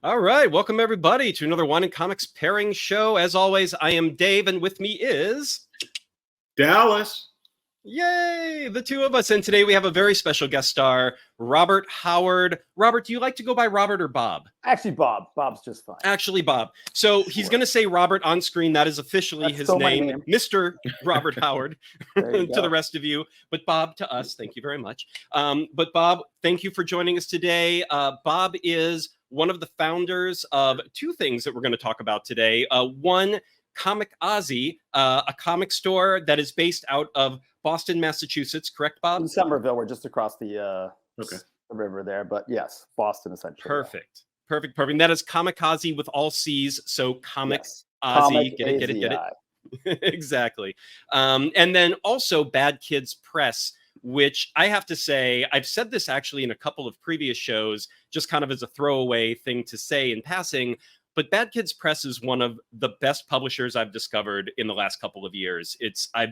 All right, welcome everybody to another Wine and Comics pairing show. As always, I am Dave, and with me is Dallas. Yay, the two of us. And today we have a very special guest star, Robert Howard. Robert, do you like to go by Robert or Bob? Actually, Bob. Bob's just fine. Actually, Bob. So he's going to say Robert on screen. That is officially his name, Mr. Robert Howard, to the rest of you. But Bob to us, thank you very much. But Bob, thank you for joining us today. Bob is one of the founders of two things that we're going to talk about today. One, Comicazi, a comic store that is based out of Boston, Massachusetts. Correct, Bob? In Somerville, we're just across the river there. But yes, Boston essentially. Perfect. That is Comicazi with all C's. So Comicazi, get it? Exactly. And then also Bad Kids Press, which I have to say, I've said this actually in a couple of previous shows, just kind of as a throwaway thing to say in passing. But Bad Kids Press is one of the best publishers I've discovered in the last couple of years. I've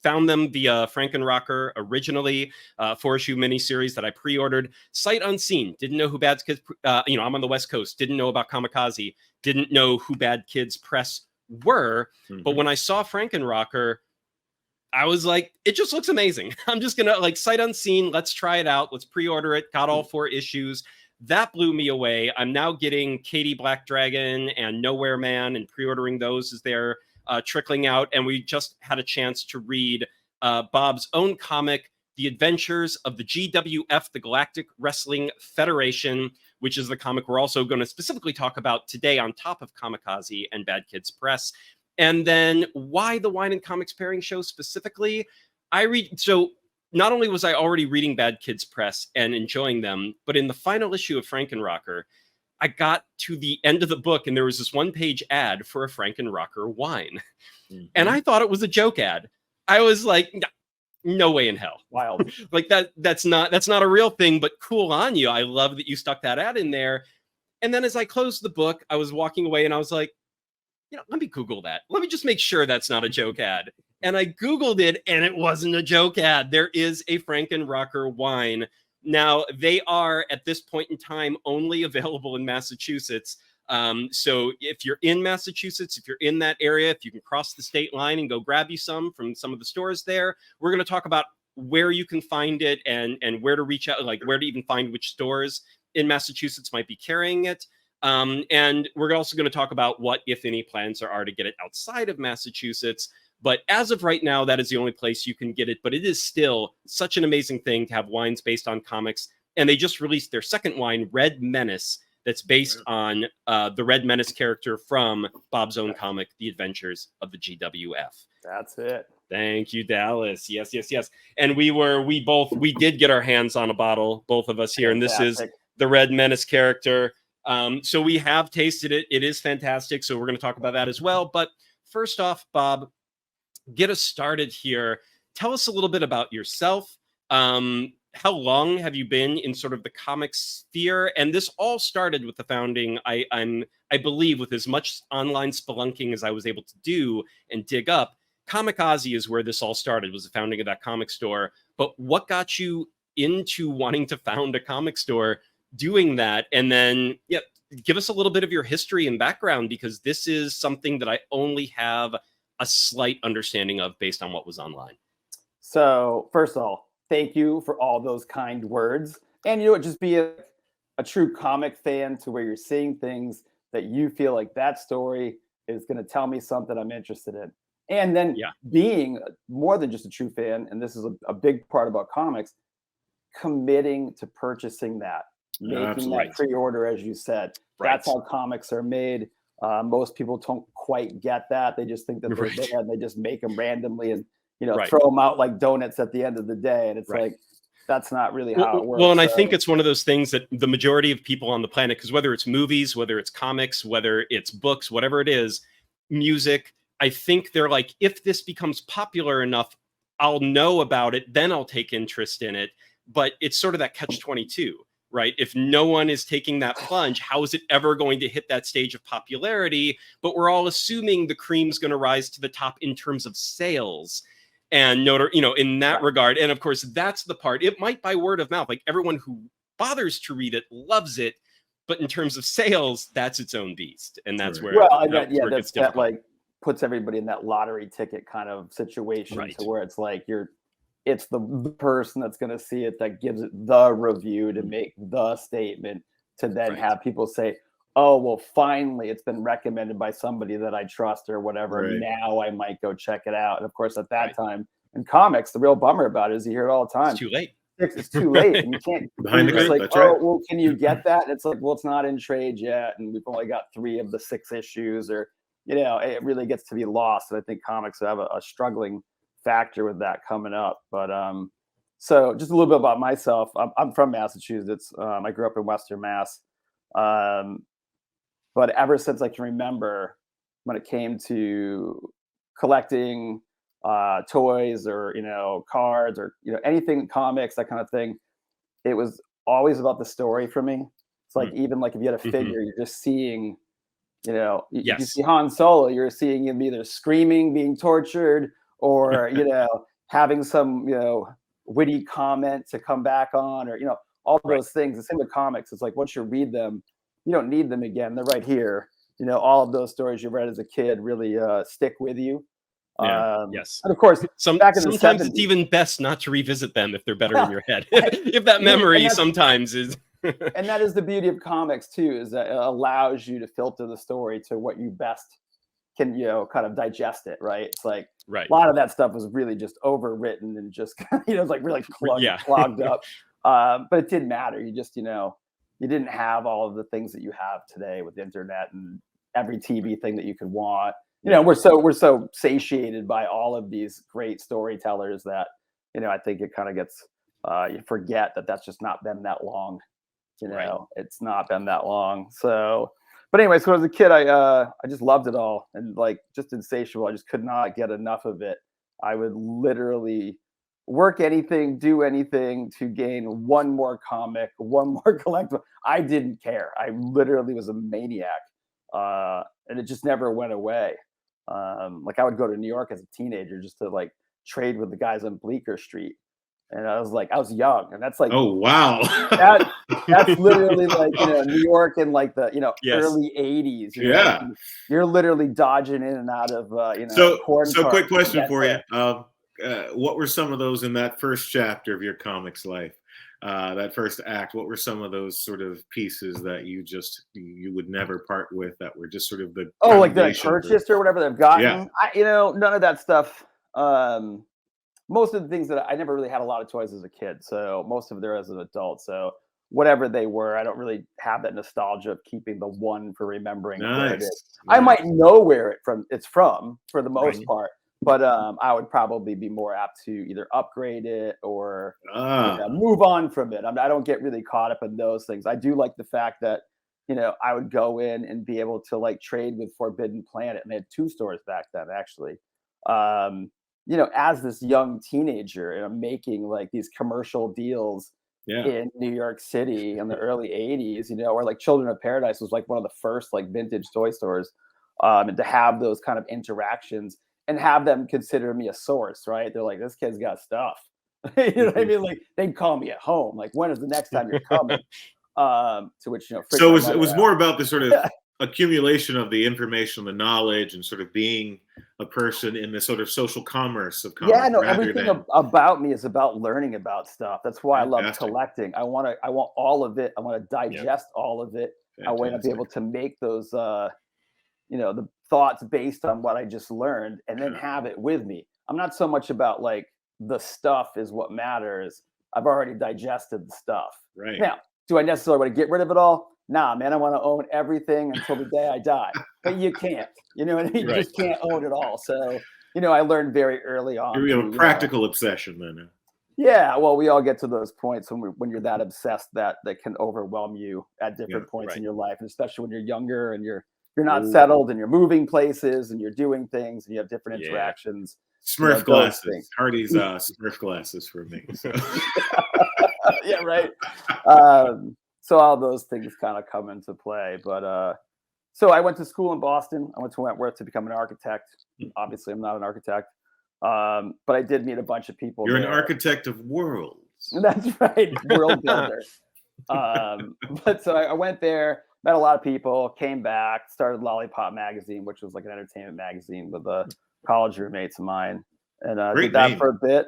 found them via FRANKENROCKER originally, 4-issue miniseries that I pre-ordered. Sight unseen, didn't know who Bad Kids, I'm on the West Coast, didn't know about Comicazi, didn't know who Bad Kids Press were. But when I saw FRANKENROCKER, I was like, it just looks amazing. I'm just gonna sight unseen, let's try it out, let's pre-order it, got all 4 issues. That blew me away. I'm now getting Katie Black Dragon and Nowhere Man and pre-ordering those as they're trickling out. And we just had a chance to read Bob's own comic, The Adventures of the GWF, the Galactic Wrestling Federation, which is the comic we're also going to specifically talk about today on top of Comicazi and Bad Kids Press. And then why the Wine and Comics pairing show specifically? Not only was I already reading Bad Kids Press and enjoying them, but in the final issue of FRANKENROCKER, I got to the end of the book and there was this 1-page ad for a FRANKENROCKER wine. And I thought it was a joke ad. I was like, no way in hell. Wild. That's not a real thing, but cool on you. I love that you stuck that ad in there. And then as I closed the book, I was walking away and I was like, let me Google that. Let me just make sure that's not a joke ad. And I Googled it and it wasn't a joke ad. There is a FRANKENROCKER wine. Now, they are, at this point in time, only available in Massachusetts. So if you're in Massachusetts, if you're in that area, if you can cross the state line and go grab you some from some of the stores there, we're going to talk about where you can find it and where to reach out, where to even find which stores in Massachusetts might be carrying it. And we're also going to talk about what, if any, plans there are to get it outside of Massachusetts. But as of right now, that is the only place you can get it. But it is still such an amazing thing to have wines based on comics. And they just released their second wine, Red Menace, that's based on the Red Menace character from Bob's own comic, The Adventures of the GWF. That's it. Thank you, Dallas. Yes. And we did get our hands on a bottle, both of us here. And this is the Red Menace character. So we have tasted it. It is fantastic. So we're going to talk about that as well. But first off, Bob, get us started here. Tell us a little bit about yourself. How long have you been in sort of the comic sphere? And this all started with the founding, I believe, with as much online spelunking as I was able to do and dig up. Comicazi is where this all started, was the founding of that comic store. But what got you into wanting to found a comic store, doing that? And then, give us a little bit of your history and background, because this is something that I only have a slight understanding of based on what was online. So first of all, thank you for all those kind words. And just be a true comic fan to where you're seeing things that you feel like that story is going to tell me something I'm interested in. And then being more than just a true fan, and this is a big part about comics, committing to purchasing that, making that pre-order, as you said. That's how comics are made. Most people don't quite get that. They just think that they're there and they just make them randomly and throw them out like donuts at the end of the day. And it's like, that's not really how it works. Well, and I think it's one of those things that the majority of people on the planet, because whether it's movies, whether it's comics, whether it's books, whatever it is, music, I think they're like, if this becomes popular enough, I'll know about it, then I'll take interest in it. But it's sort of that catch-22. Right? If no one is taking that plunge, how is it ever going to hit that stage of popularity? But we're all assuming the cream's going to rise to the top in terms of sales and in that regard. And of course, that's the part. It might by word of mouth, like everyone who bothers to read it loves it. But in terms of sales, that's its own beast, and that's where that like puts everybody in that lottery ticket kind of situation, to where it's like it's the person that's going to see it that gives it the review to make the statement, to then have people say, oh, well, finally it's been recommended by somebody that I trust or whatever. Now I might go check it out. And of course, at that time in comics, the real bummer about it is you hear it all the time. It's too late. It's too late, and you can't. Behind the curtain. Like, well, can you get that? And it's like, well, it's not in trade yet, and we've only got 3 of the 6 issues, or it really gets to be lost. And I think comics have a struggling factor with that coming up. But so just a little bit about myself. I'm from Massachusetts. I grew up in Western Mass, but ever since I can remember, when it came to collecting toys or cards or anything, comics, that kind of thing, it was always about the story for me. It's like, even like if you had a figure, you're just seeing, you see Han Solo, you're seeing him either screaming, being tortured, or having some witty comment to come back on, or all those things. The same with comics. It's like, once you read them, you don't need them again. They're right here. All of those stories you read as a kid really stick with you. Yes. And of course, sometimes it's even best not to revisit them if they're better in your head. If that memory sometimes is. And that is the beauty of comics too, is that it allows you to filter the story to what you best can, kind of digest it. Right. It's like a lot of that stuff was really just overwritten and just, it's like really clogged up. But it didn't matter. You just, you didn't have all of the things that you have today with the internet and every TV thing that you could want. We're so satiated by all of these great storytellers that, I think it kind of gets, you forget that that's just not been that long. It's not been that long. So, but anyway, so as a kid, I just loved it all, and like just insatiable. I just could not get enough of it. I would literally work anything, do anything to gain one more comic, one more collectible. I didn't care. I literally was a maniac, and it just never went away. Like I would go to New York as a teenager just to like trade with the guys on Bleecker Street. And I was young, and that's like, oh wow, that's literally like New York in like the early '80s. You're literally dodging in and out of So quick question for you: what were some of those in that first chapter of your comics life? That first act, what were some of those sort of pieces that you would never part with, that were just sort of the like the purchased or whatever they've gotten? None of that stuff. Most of the things that I never really had a lot of toys as a kid, so most of them as an adult. So whatever they were, I don't really have that nostalgia of keeping the one for remembering. Nice. I might know where it's from for the most part, but I would probably be more apt to either upgrade it or move on from it. I don't get really caught up in those things. I do like the fact that I would go in and be able to like trade with Forbidden Planet, and they had 2 stores back then actually. As this young teenager, and I'm making like these commercial deals in New York City in the early '80s, or like Children of Paradise was like one of the first like vintage toy stores, and to have those kind of interactions and have them consider me a source, right? They're like, this kid's got stuff. You know what I mean? Like they'd call me at home, like, when is the next time you're coming? To which so it was more about the sort of accumulation of the information, the knowledge, and sort of being a person in the sort of social commerce of comics. Everything about me is about learning about stuff. That's why I love collecting. I want all of it. I want to digest all of it. Fantastic. I want to be able to make those the thoughts based on what I just learned, and then have it with me. I'm not so much about like the stuff is what matters. I've already digested the stuff. Right. Now, do I necessarily want to get rid of it all? Nah, man, I want to own everything until the day I die. But you can't. You know what I mean? You just can't own it all. So, I learned very early on. You have a practical obsession then. Yeah, well, we all get to those points when you're that obsessed that can overwhelm you at different points in your life, and especially when you're younger and you're not settled and you're moving places and you're doing things and you have different interactions. Smurf glasses. Hardy's Smurf glasses for me. So. Yeah, right. So all those things kind of come into play. But so I went to school in Boston. I went to Wentworth to become an architect. Obviously, I'm not an architect. But I did meet a bunch of people. You're an architect of worlds. That's right. World builder. But so I went there, met a lot of people, came back, started Lollipop Magazine, which was like an entertainment magazine with college roommates of mine, and did that for a bit.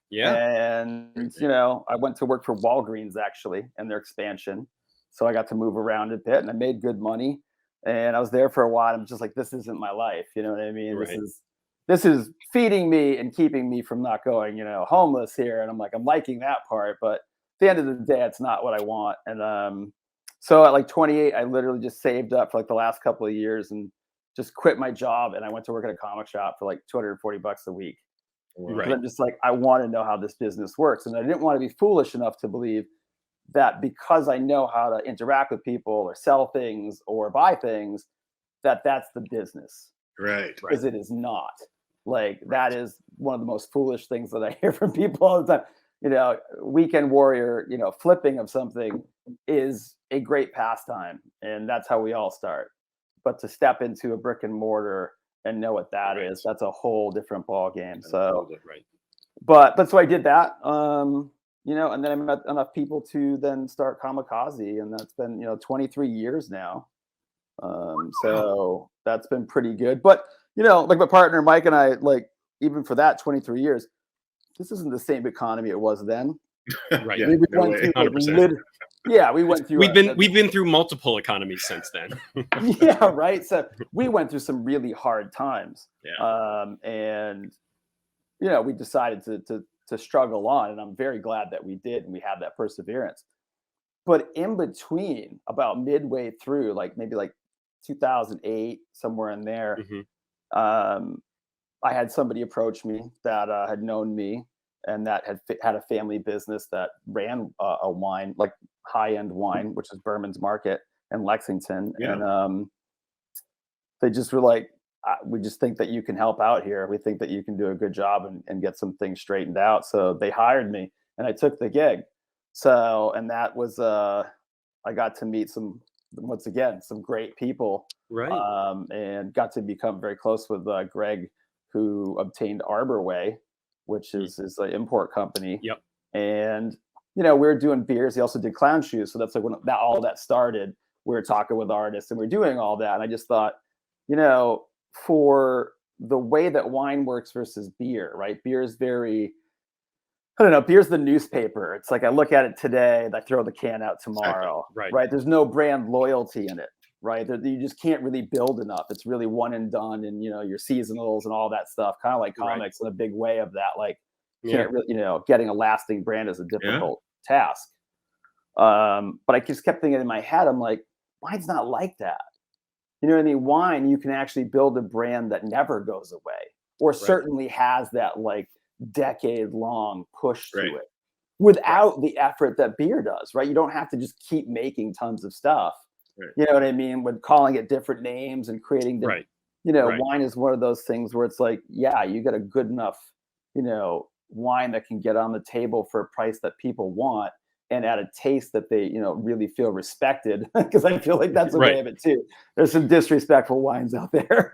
Yeah. And, I went to work for Walgreens actually and their expansion. So I got to move around a bit and I made good money. And I was there for a while. I'm just like, this isn't my life. You know what I mean? Right. This is feeding me and keeping me from not going, homeless here. And I'm like, I'm liking that part. But at the end of the day, it's not what I want. And so at like 28, I literally just saved up for like the last couple of years and just quit my job. And I went to work at a comic shop for like $240 a week. Right. I'm just like, I want to know how this business works. And I didn't want to be foolish enough to believe that because I know how to interact with people or sell things or buy things, that's the business. Right. Because it is not. Like, that is one of the most foolish things that I hear from people all the time. Weekend warrior, flipping of something is a great pastime. And that's how we all start. But to step into a brick and mortar and know what that is, that's a whole different ball game. So, but so I did that, and then I met enough people to then start Comicazi, and that's been 23 years now. So that's been pretty good. But like my partner Mike and I, like even for that 23 years, this isn't the same economy it was then. Right. We went through 100%. We went through. We've been through multiple economies since then. Yeah, right. So we went through some really hard times. Yeah. And we decided to struggle on, and I'm very glad that we did, and we had that perseverance. But in between, about midway through, like maybe like 2008, somewhere in there, I had somebody approach me that had known me and that had a family business that ran a wine, like high-end wine, which is Berman's Market in Lexington. Yeah. And they just were like, we just think that you can help out here. We think that you can do a good job and get some things straightened out. So they hired me and I took the gig. So, and that was, I got to meet some great people. Right. And got to become very close with Greg, who obtained Arborway, which is an import company. Yep. And, we were doing beers. He also did clown shoes. So that's like when all that started. We were talking with artists and we were doing all that. And I just thought, for the way that wine works versus beer, right? Beer is very, I don't know, beer's the newspaper. It's like I look at it today and I throw the can out tomorrow. Exactly. Right. There's no brand loyalty in it. Right. You just can't really build enough. It's really one and done. And, your seasonals and all that stuff, kind of like comics in a big way of that. Like, can't really, getting a lasting brand is a difficult task. But I just kept thinking in my head, I'm like, wine's not like that. You know what I mean? Wine, you can actually build a brand that never goes away, or certainly has that like decade-long push to it without the effort that beer does, right? You don't have to just keep making tons of stuff. Right. You know what I mean? With calling it different names and creating different, wine is one of those things where it's like, yeah, you get a good enough, wine that can get on the table for a price that people want and at a taste that they, really feel respected. Because I feel like that's a way of it too. There's some disrespectful wines out there.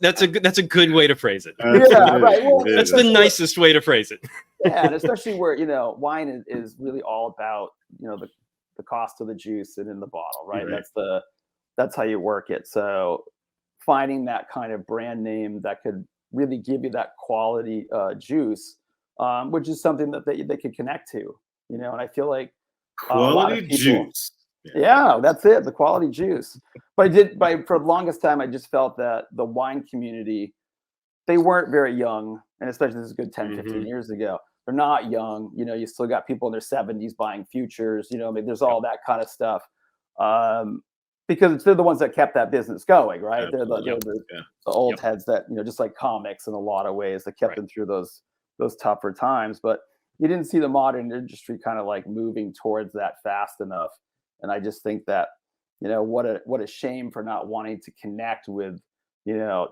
That's a good way to phrase it. Right. Well, that's the nicest way to phrase it. Yeah, and especially where wine is really all about the cost of the juice and in the bottle, right? That's how you work it. So finding that kind of brand name that could really give you that quality juice, which is something that they could connect to, and I feel like quality juice. Yeah, that's it. The quality juice. But for the longest time, I just felt that the wine community, they weren't very young. And especially this is a good 10, 15 years ago. They're not young. You still got people in their 70s buying futures. There's all that kind of stuff. Because they're the ones that kept that business going, right? They're the old heads that, just like comics in a lot of ways, that kept them through those tougher times. But you didn't see the modern industry kind of like moving towards that fast enough. And I just think that, what a shame for not wanting to connect with,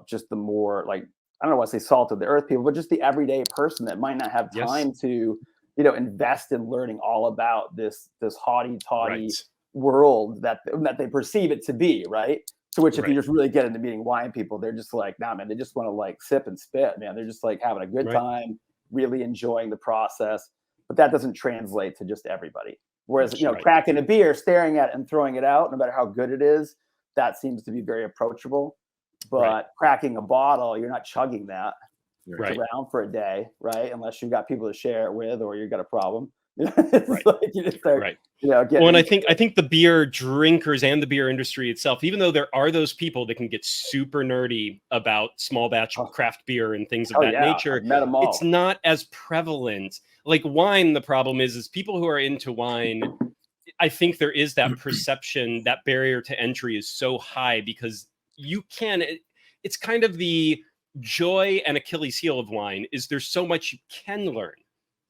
just the more like, I don't want to say salt of the earth people, but just the everyday person that might not have time to, invest in learning all about this haughty-taughty world that they perceive it to be, right? To which if you just really get into meeting wine people, they're just like, nah, man, they just want to like sip and spit, man. They're just like having a good time, really enjoying the process. But that doesn't translate to just everybody. Whereas, That's you know, right. cracking a beer, staring at it and throwing it out, no matter how good it is, that seems to be very approachable. But Right. cracking a bottle, you're not chugging that Right. around for a day, right? Unless you've got people to share it with, or you've got a problem. It's Right. like you just start, Right. you know, Well, and getting. I think the beer drinkers and the beer industry itself, even though there are those people that can get super nerdy about small batch Oh, craft beer and things of oh that yeah, nature, I've met them it's all. not as prevalent. Like wine, the problem is people who are into wine, I think there is that perception, that barrier to entry is so high because you can, it's kind of the joy and Achilles heel of wine is there's so much you can learn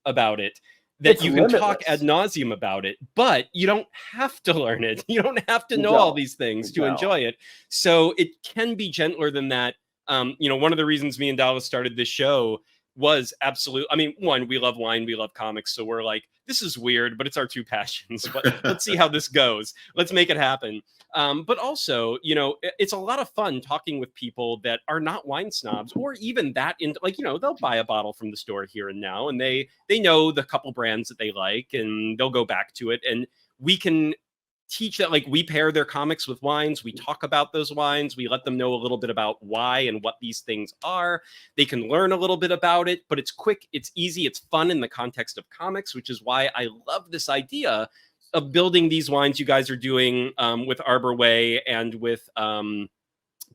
about it that It's you can talk ad limitless. nauseum about it, but you don't have to learn it. You don't have to You know all don't. these things You to don't. enjoy it. So it can be gentler than that. You know, one of the reasons me and Dallas started this show was absolute. I mean, one, we love wine, we love comics, so we're like, this is weird, but it's our two passions. But let's see how this goes. Let's make it happen. But also, you know, it's a lot of fun talking with people that are not wine snobs, or even that in like, you know, they'll buy a bottle from the store here and now, and they know the couple brands that they like, and they'll go back to it, and we can teach that, like we pair their comics with wines, we talk about those wines, we let them know a little bit about why and what these things are. They can learn a little bit about it, but it's quick, it's easy, it's fun in the context of comics, which is why I love this idea of building these wines you guys are doing with Arborway and with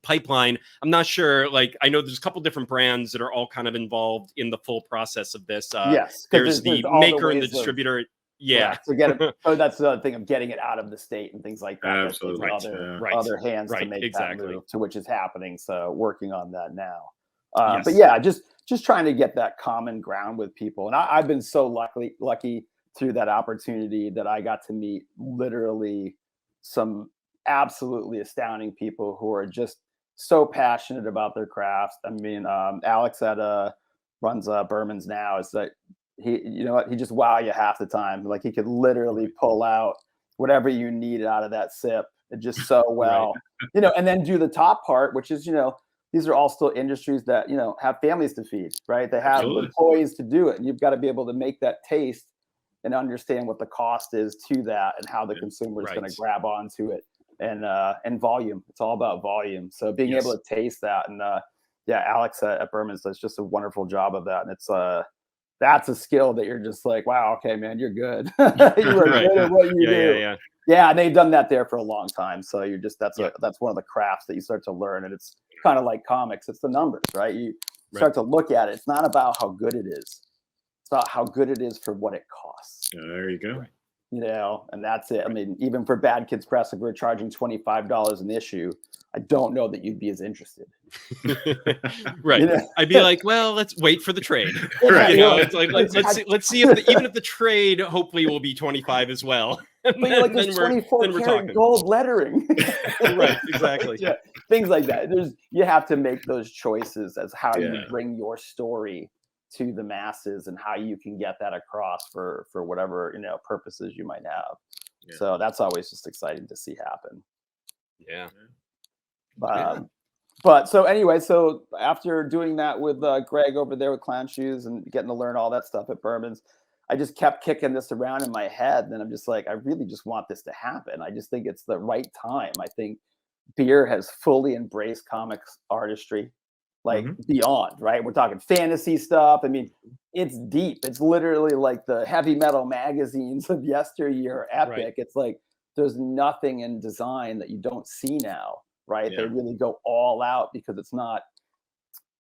Pipeline. I'm not sure, like I know there's a couple different brands that are all kind of involved in the full process of this. Yes, there's the all maker and the ways of. distributor. Yeah. Correct. So get it. So that's the other thing of getting it out of the state and things like that. Absolutely. That takes Right. other hands to Right. make Exactly. that move, to which is happening. So working on that now. Yes. But yeah, just trying to get that common ground with people. And I've been so lucky through that opportunity that I got to meet literally some absolutely astounding people who are just so passionate about their crafts. I mean, Alex at runs Berman's now. Is that he, you know what, he just wow you half the time. Like he could literally pull out whatever you needed out of that sip just so well, you know, and then do the top part, which is, you know, these are all still industries that, you know, have families to feed, right? They have Absolutely. employees to do it. And you've got to be able to make that taste and understand what the cost is to that and how the consumer is going to grab onto it. And volume. It's all about volume. So being able to taste that, and yeah, Alex at Berman's does just a wonderful job of that. And it's that's a skill that you're just like, wow, okay, man, you're good. You are good at what you do. Yeah, and they've done that there for a long time. So you're just that's one of the crafts that you start to learn, and it's kind of like comics. It's the numbers, right? You start to look at it. It's not about how good it is. It's about how good it is for what it costs. There you go. You know, and that's it. I mean, even for Bad Kids Press, if we're charging $25 an issue, I don't know that you'd be as interested. Right. You know? I'd be like, well, let's wait for the trade. Right. You know, it's like let's see if even if the trade hopefully will be 25 as well. But you're like, there's 24 karat gold lettering. Right. Exactly. Yeah. Things like that. You have to make those choices as how you bring your story to the masses and how you can get that across for whatever, you know, purposes you might have. So that's always just exciting to see happen. But so anyway, so after doing that with Greg over there with Clown Shoes and getting to learn all that stuff at Berman's, I just kept kicking this around in my head. And I'm just like, I really just want this to happen. I just think it's the right time. I think beer has fully embraced comics artistry. Like beyond, right? We're talking fantasy stuff. I mean, it's deep. It's literally like the heavy metal magazines of yesteryear, epic. Right. It's like there's nothing in design that you don't see now, right? They really go all out because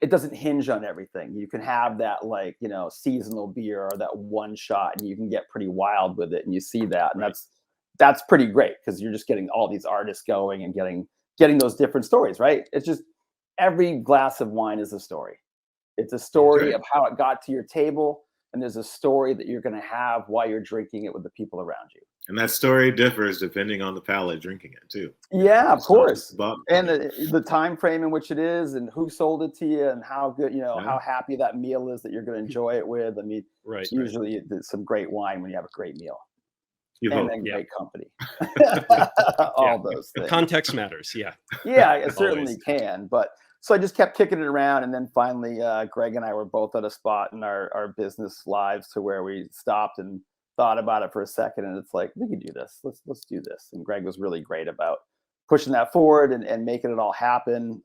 it doesn't hinge on everything. You can have that, like, you know, seasonal beer or that one shot, and you can get pretty wild with it, and you see that, and that's pretty great because you're just getting all these artists going and getting those different stories, right? It's just every glass of wine is a story. It's a story of how it got to your table, and there's a story that you're going to have while you're drinking it with the people around you. And that story differs depending on the palate drinking it too. Yeah, of course. And the time frame in which it is, and who sold it to you, and how good, you know, how happy that meal is that you're going to enjoy it with. I mean, usually there's some great wine when you have a great meal. And great company. All those things. Context matters. Yeah. Yeah, it certainly can. But so I just kept kicking it around. And then finally, Greg and I were both at a spot in our business lives to where we stopped and thought about it for a second, and it's like, we could do this. Let's do this. And Greg was really great about pushing that forward and making it all happen.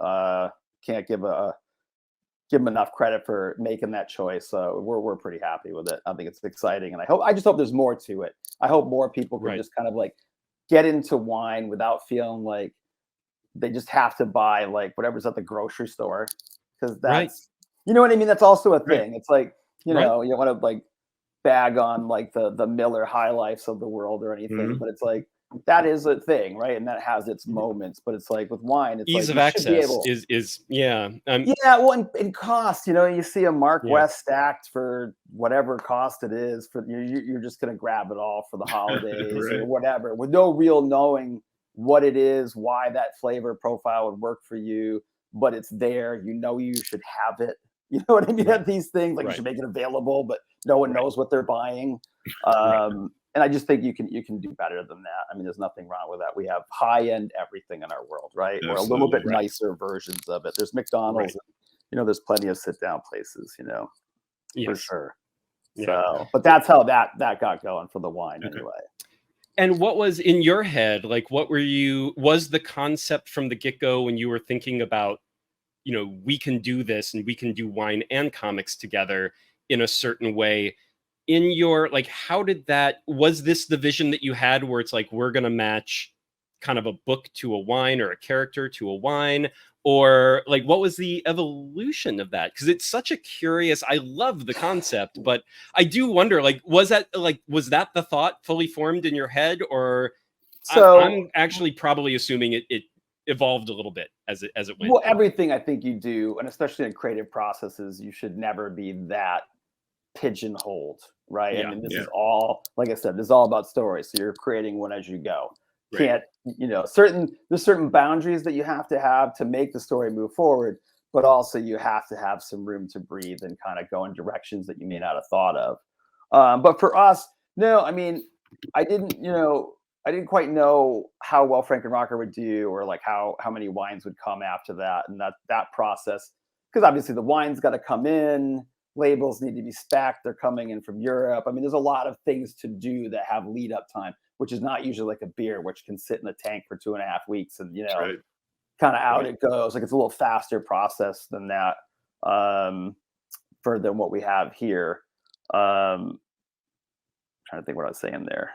Can't give him enough credit for making that choice. So we're pretty happy with it. I think it's exciting, and I just hope there's more to it. I hope more people can just kind of like get into wine without feeling like they just have to buy like whatever's at the grocery store, because that's you know what I mean. That's also a thing. It's like, you know, you don't want to like bag on like the Miller High Lifes of the world or anything, but it's like that is a thing, right? And that has its moments. But it's like with wine, it's ease like of access is well, and cost. You know, you see a Mark West stacked for whatever cost it is, for you're just gonna grab it all for the holidays or whatever, with no real knowing what it is, why that flavor profile would work for you, but it's there. You know, you should have it. You know what I mean? These things, like you should make it available, but no one knows what they're buying. And I just think you can do better than that. I mean, there's nothing wrong with that. We have high-end everything in our world, right? Or a little bit nicer versions of it. There's McDonald's, and, you know, there's plenty of sit-down places, you know, for sure. So, but that's how that got going for the wine anyway. And what was in your head? Like, was the concept from the get-go when you were thinking about, you know, we can do this and we can do wine and comics together in a certain way? In your, like, was this the vision that you had, where it's like, we're going to match kind of a book to a wine or a character to a wine? Or like, what was the evolution of that? Because it's such a curious, I love the concept, but I do wonder, like, was that the thought fully formed in your head? Or so I'm actually probably assuming it evolved a little bit as it went. Well, everything I think you do, and especially in creative processes, you should never be that pigeonholed, right? I mean, this is all, like I said, this is all about stories. So you're creating one as you go. Can't, you know, there's certain boundaries that you have to make the story move forward, but also you have to have some room to breathe and kind of go in directions that you may not have thought of. But for us, no, I mean, I didn't quite know how well FRANKENROCKER would do, or like how many wines would come after that, and that process, because obviously the wine's got to come in, labels need to be spec'd, they're coming in from Europe. I mean, there's a lot of things to do that have lead up time, which is not usually like a beer, which can sit in the tank for 2.5 weeks and, you know, kind of out it goes. Like, it's a little faster process than that, than what we have here. Trying to think what I was saying there.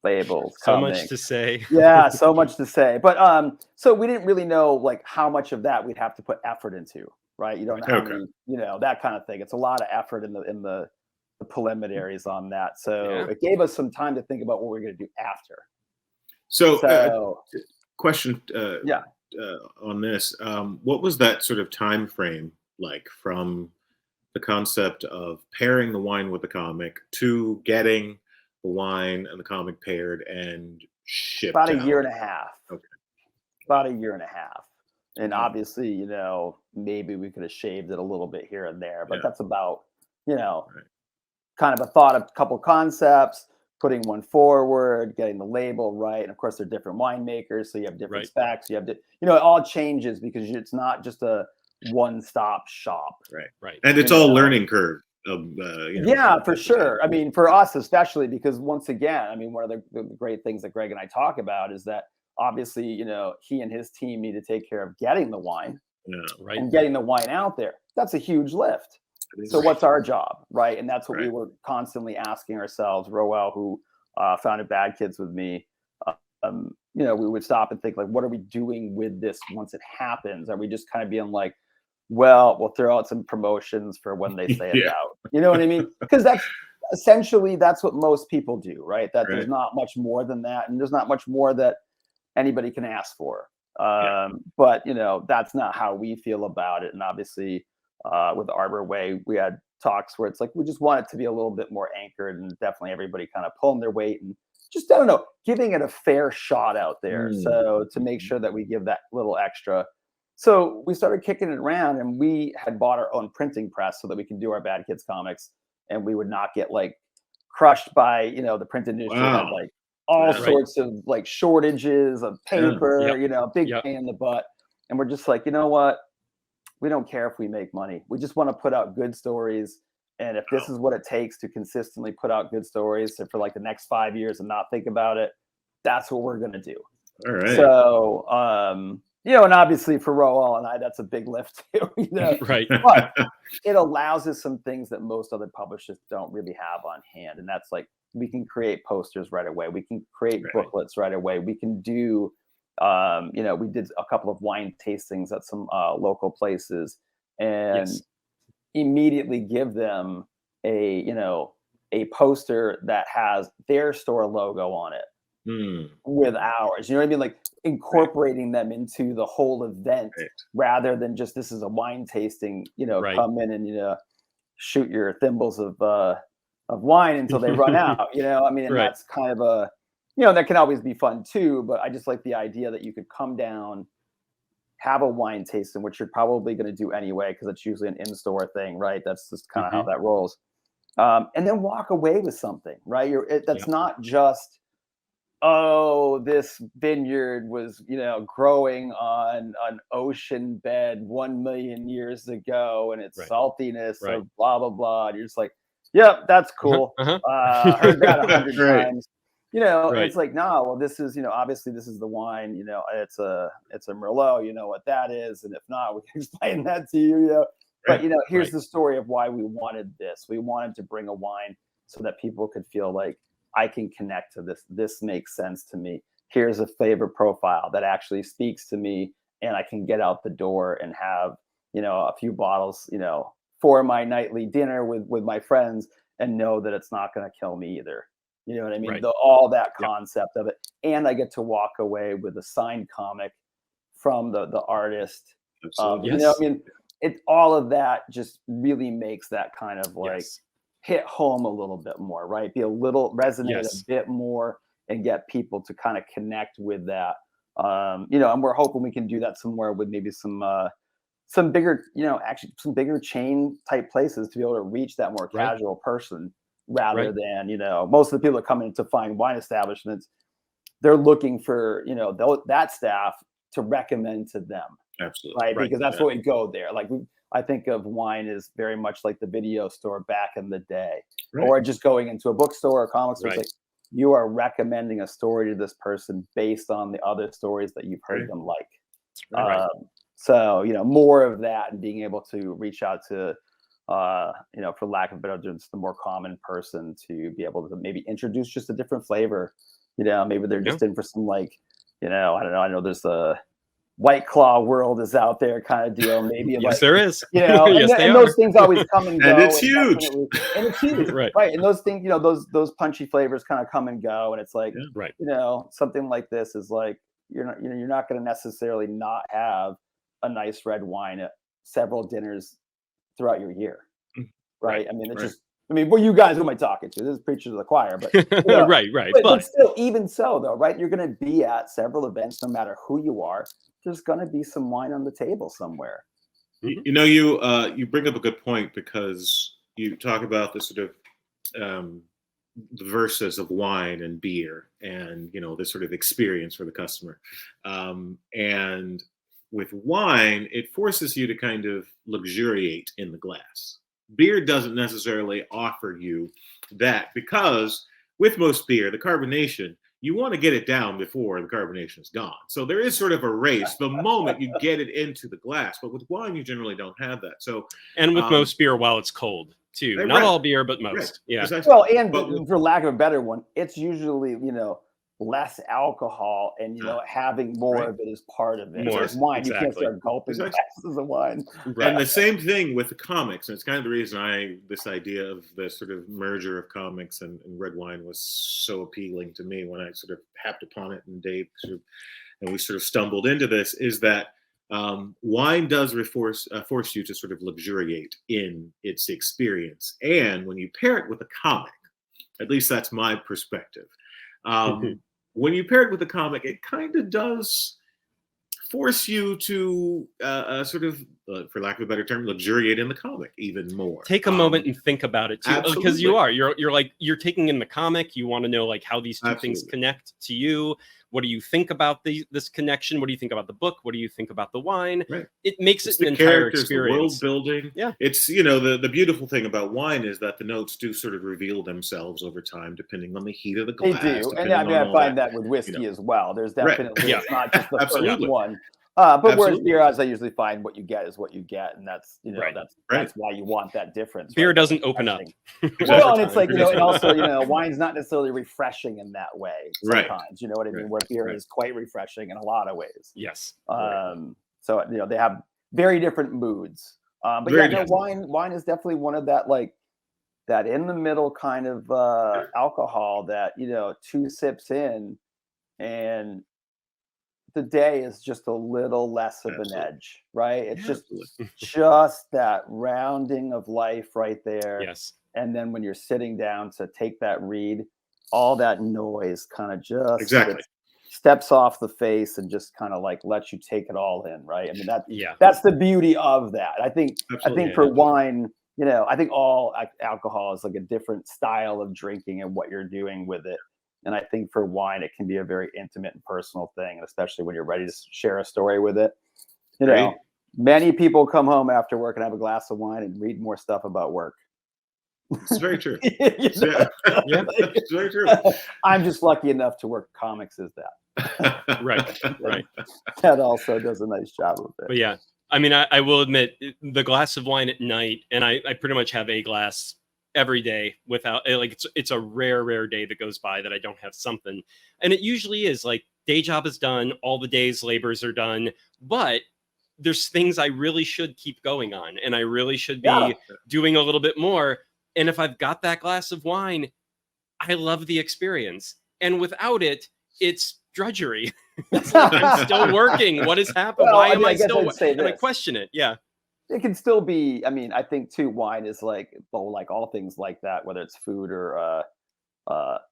Labels, so much to say. So much to say. But so we didn't really know like how much of that we'd have to put effort into, right? You don't know how many, you know, that kind of thing. It's a lot of effort in the preliminaries on that. So it gave us some time to think about what we're going to do after. So question on this. What was that sort of time frame like from the concept of pairing the wine with the comic to getting the wine and the comic paired and shipped about out? A year and a half. Okay. About a year and a half. And obviously, you know, maybe we could have shaved it a little bit here and there, but that's about, you know, kind of a thought of a couple concepts, putting one forward, getting the label right. And of course, they're different winemakers, so you have different specs. You have it all changes because it's not just a one-stop shop. Right. And it's all learning curve. For sure. I mean, for us especially, because once again, I mean, one of the great things that Greg and I talk about is that obviously, you know, he and his team need to take care of getting the wine and getting the wine out there. That's a huge lift. So what's our job, right? And that's what we were constantly asking ourselves. Roel, who founded Bad Kids with me, you know, we would stop and think, like, what are we doing with this once it happens? Are we just kind of being like, well, we'll throw out some promotions for when they say it's out? You know what I mean? Because that's what most people do, right? There's not much more than that, and there's not much more that anybody can ask for. But you know, that's not how we feel about it. And obviously, with Arborway, we had talks where it's like we just want it to be a little bit more anchored, and definitely everybody kind of pulling their weight and just, I don't know, giving it a fair shot out there. So to make sure that we give that little extra. So we started kicking it around, and we had bought our own printing press so that we can do our Bad Kids comics, and we would not get like crushed by, you know, the print industry had like all sorts of like shortages of paper, you know, big pain in the butt. And we're just like, you know what? We don't care if we make money. We just want to put out good stories And if this is what it takes to consistently put out good stories for like the next 5 years and not think about it, that's what we're going to do. All right. So, and obviously for Roel and I, that's a big lift too, Right. But it allows us some things that most other publishers don't really have on hand. And that's like, we can create posters right away. We can create booklets right away. We can do, we did a couple of wine tastings at some local places and immediately give them a poster that has their store logo on it with ours. You know what I mean? Like incorporating them into the whole event rather than just, this is a wine tasting, come in and, shoot your thimbles of wine until they run out, and that's kind of a, that can always be fun too, but I just like the idea that you could come down, have a wine tasting, which you're probably going to do anyway, because it's usually an in-store thing, right? That's just kind of how that rolls. And then walk away with something, right? That's not just, this vineyard was, growing on an ocean bed 1 million years ago, and its saltiness of blah, blah, blah. And you're just like, yep, that's cool. Heard that 100 times. And it's like, no, well, this is, obviously this is the wine, it's a Merlot, you know what that is. And if not, we can explain that to you, But, here's the story of why we wanted this. We wanted to bring a wine so that people could feel like, I can connect to this. This makes sense to me. Here's a flavor profile that actually speaks to me, and I can get out the door and have, a few bottles, for my nightly dinner with my friends, and know that it's not going to kill me either. You know what I mean? All that concept of it. And I get to walk away with a signed comic from the artist. All of that just really makes that kind of like hit home a little bit more, right? Be a little resonate a bit more and get people to kind of connect with that. And we're hoping we can do that somewhere with maybe some bigger, actually some bigger chain type places to be able to reach that more casual person rather than, most of the people that come in to find wine establishments, they're looking for, that staff to recommend to them. Absolutely. Right. Because that's what we go there. Like I think of wine as very much like the video store back in the day, or just going into a bookstore or comic store. It's like you are recommending a story to this person based on the other stories that you've heard them like. So, more of that and being able to reach out to, for lack of a better term, the more common person to be able to maybe introduce just a different flavor. Maybe they're just in for some like, I don't know. I know there's a White Claw world is out there kind of deal. Maybe there is. And those things always come and go. And it's huge. And it's huge. Right. And those things, those punchy flavors kind of come and go. And it's like, something like this is like, you're not going to necessarily not have a nice red wine at several dinners throughout your year. Right. I mean, it's just, well, you guys, who am I talking to? This is preaching to the choir, but but still, even so, though, right? You're going to be at several events, no matter who you are. There's going to be some wine on the table somewhere. You bring up a good point, because you talk about the sort of the verses of wine and beer, and this sort of experience for the customer. And with wine, it forces you to kind of luxuriate in the glass. Beer doesn't necessarily offer you that, because with most beer, the carbonation, you want to get it down before the carbonation is gone. So there is sort of a race the moment you get it into the glass. But with wine, you generally don't have that. So, and with most beer, while it's cold too, not all beer, but most. Yeah. Exactly. Well, and for lack of a better one, it's usually less alcohol, and having more of it is part of it. More, wine, you can't start gulping glasses of wine. And the same thing with the comics, and it's kind of the reason this idea of the sort of merger of comics and red wine was so appealing to me when I sort of happed upon it, and Dave and we sort of stumbled into this, is that wine does force you to sort of luxuriate in its experience, and when you pair it with a comic, at least that's my perspective. When you pair it with a comic, it kind of does force you to sort of, for lack of a better term, luxuriate in the comic even more. Take a moment and think about it too, because you're taking in the comic. You want to know like how these two things connect to you. What do you think about this connection? What do you think about the book? What do you think about the wine? Right. It makes It's it an entire experience. The world building. Yeah. It's, the beautiful thing about wine is that the notes do sort of reveal themselves over time, depending on the heat of the glass. They do. And I find that with whiskey as well. There's definitely, it's not just the first one. But whereas beer, I usually find what you get is what you get, and that's that's why you want that difference. Beer doesn't open up. Well, and it's like and also wine's not necessarily refreshing in that way. Sometimes, you know what I mean. Where beer is quite refreshing in a lot of ways. Yes. So they have very different moods. But wine is definitely one of that in the middle kind of alcohol that 2 sips in and the day is just a little less of an edge, right? It's just that rounding of life right there. Yes. And then when you're sitting down to take that read, all that noise kind of just steps off the face and just kind of lets you take it all in, right? I mean, that's the beauty of that. I think for wine, I think all alcohol is a different style of drinking and what you're doing with it. And I think for wine, it can be a very intimate and personal thing, and especially when you're ready to share a story with it. Many people come home after work and have a glass of wine and read more stuff about work. It's very true. It's very true. I'm just lucky enough to work comics as that. Right. That also does a nice job of it. But yeah, I mean, I will admit the glass of wine at night, and I pretty much have a glass every day without it's a rare day that goes by that I don't have something. And it usually is day job is done, all the day's labors are done, but there's things I really should keep going on, and I really should be doing a little bit more. And if I've got that glass of wine, I love the experience. And without it, it's drudgery. It's I'm still working. What has happened? Why am I still? And I question it. Yeah. It can still be. I mean, I think too, wine is like all things like that, whether it's food or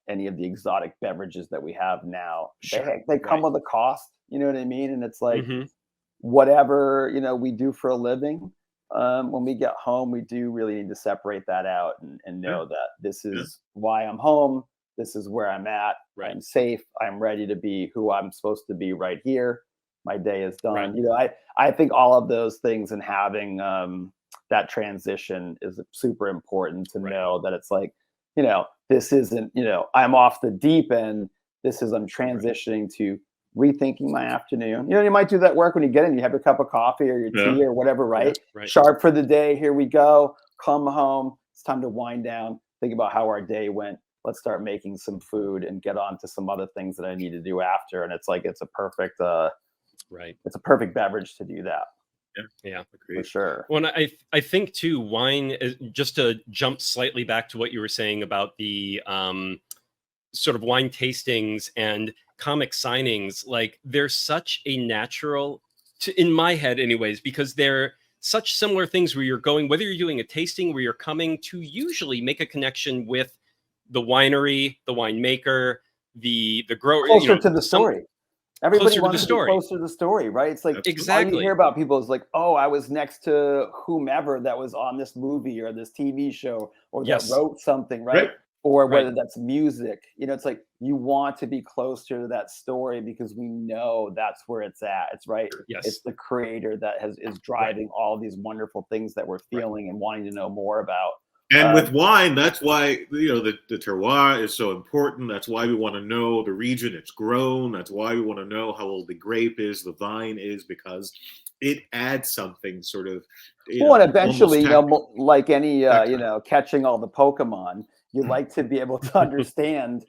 any of the exotic beverages that we have now. They come with a cost. You know what I mean? And it's whatever we do for a living. When we get home, we do really need to separate that out and know that this is why I'm home. This is where I'm at. Right. I'm safe. I'm ready to be who I'm supposed to be right here. My day is done. Right. I think all of those things and having that transition is super important to know that it's this isn't, I'm off the deep end. This is, I'm transitioning to rethinking my afternoon. You might do that work when you get in, you have your cup of coffee or your tea or whatever, right? Sharp for the day. Here we go. Come home. It's time to wind down. Think about how our day went. Let's start making some food and get on to some other things that I need to do after. And it's a perfect, it's a perfect beverage to do that. Yeah, for sure. Well, I think too, wine is, just to jump slightly back to what you were saying about the sort of wine tastings and comic signings, they're such a natural in my head anyways, because they're such similar things where you're going, whether you're doing a tasting where you're coming to usually make a connection with the winery, the winemaker, the grower, closer to the story. Everybody wants to be closer to the story, right? It's exactly. All you hear about people is oh, I was next to whomever that was on this movie or this TV show or that wrote something, right? Or whether that's music. It's you want to be closer to that story because we know that's where it's at. It's right. Yes. It's the creator that is driving all these wonderful things that we're feeling and wanting to know more about. And with wine, that's why the terroir is so important. That's why we want to know the region it's grown. That's why we want to know how old the grape is, the vine is, because it adds something sort of. And eventually, like any catching all the Pokemon, you like to be able to understand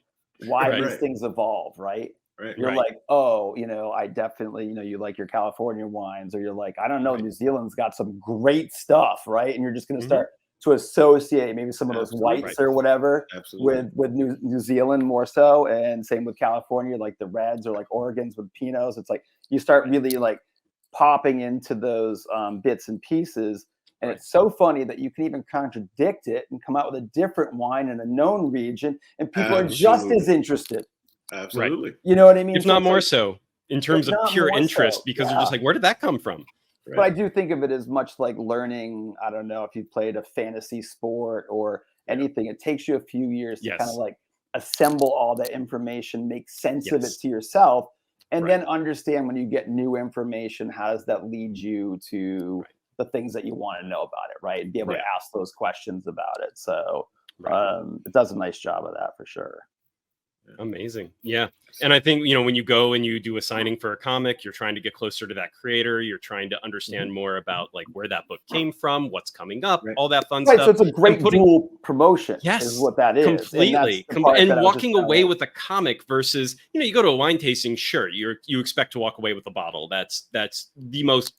why these things evolve, right? You're I definitely, you like your California wines, or you're I don't know, New Zealand's got some great stuff, right? And you're just going to start to associate maybe some of those whites or whatever with New Zealand more so, and same with California, like the reds or Oregon's with Pinots. It's you start really popping into those bits and pieces, and it's so funny that you can even contradict it and come out with a different wine in a known region, and people are just as interested. Absolutely, you know what I mean? If not more so, in terms of pure interest, because they're just where did that come from? But I do think of it as much like learning. I don't know if you played a fantasy sport or anything. It takes you a few years to kind of assemble all that information, make sense of it to yourself, and then understand when you get new information, how does that lead you to the things that you want to know about it, right? And be able to ask those questions about it. So it does a nice job of that for sure. Amazing. Yeah. And I think, when you go and you do a signing for a comic, you're trying to get closer to that creator. You're trying to understand more about like where that book came from, what's coming up, all that fun stuff. So it's a great dual promotion. Is what that is. Completely. And walking away with a comic versus, you go to a wine tasting, sure, you expect to walk away with a bottle. That's the most,